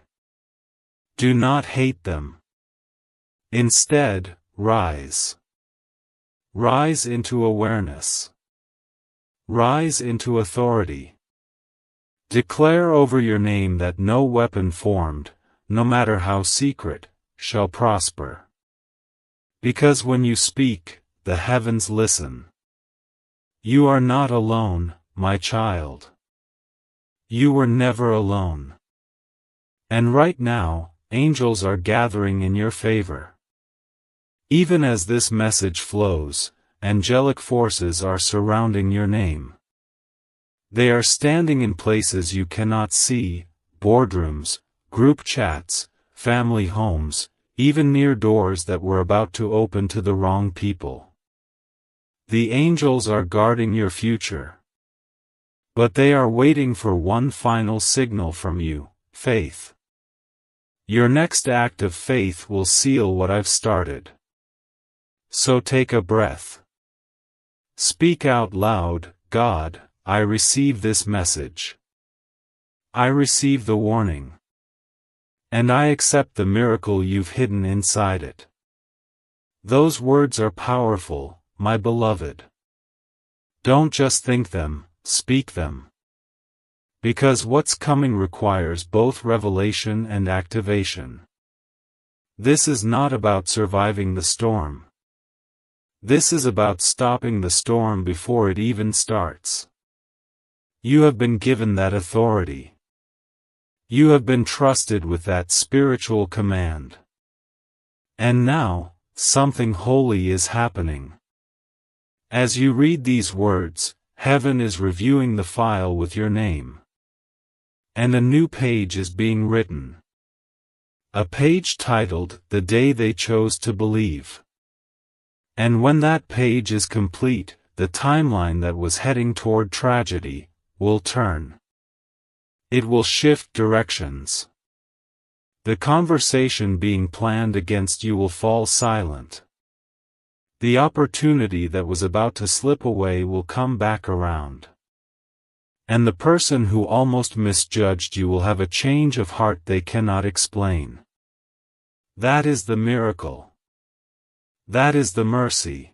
Do not hate them. Instead, rise. Rise into awareness. Rise into authority. Declare over your name that no weapon formed, no matter how secret, shall prosper. Because when you speak, the heavens listen. You are not alone, my child. You were never alone. And right now, angels are gathering in your favor. Even as this message flows, angelic forces are surrounding your name. They are standing in places you cannot see, boardrooms, group chats, family homes, even near doors that were about to open to the wrong people. The angels are guarding your future. But they are waiting for one final signal from you, faith. Your next act of faith will seal what I've started. So take a breath. Speak out loud, God, I receive this message. I receive the warning. And I accept the miracle you've hidden inside it. Those words are powerful, my beloved. Don't just think them, speak them. Because what's coming requires both revelation and activation. This is not about surviving the storm. This is about stopping the storm before it even starts. You have been given that authority. You have been trusted with that spiritual command. And now, something holy is happening. As you read these words, heaven is reviewing the file with your name. And a new page is being written. A page titled, "The Day They Chose to Believe." And when that page is complete, the timeline that was heading toward tragedy will turn. It will shift directions. The conversation being planned against you will fall silent. The opportunity that was about to slip away will come back around. And the person who almost misjudged you will have a change of heart they cannot explain. That is the miracle. That is the mercy.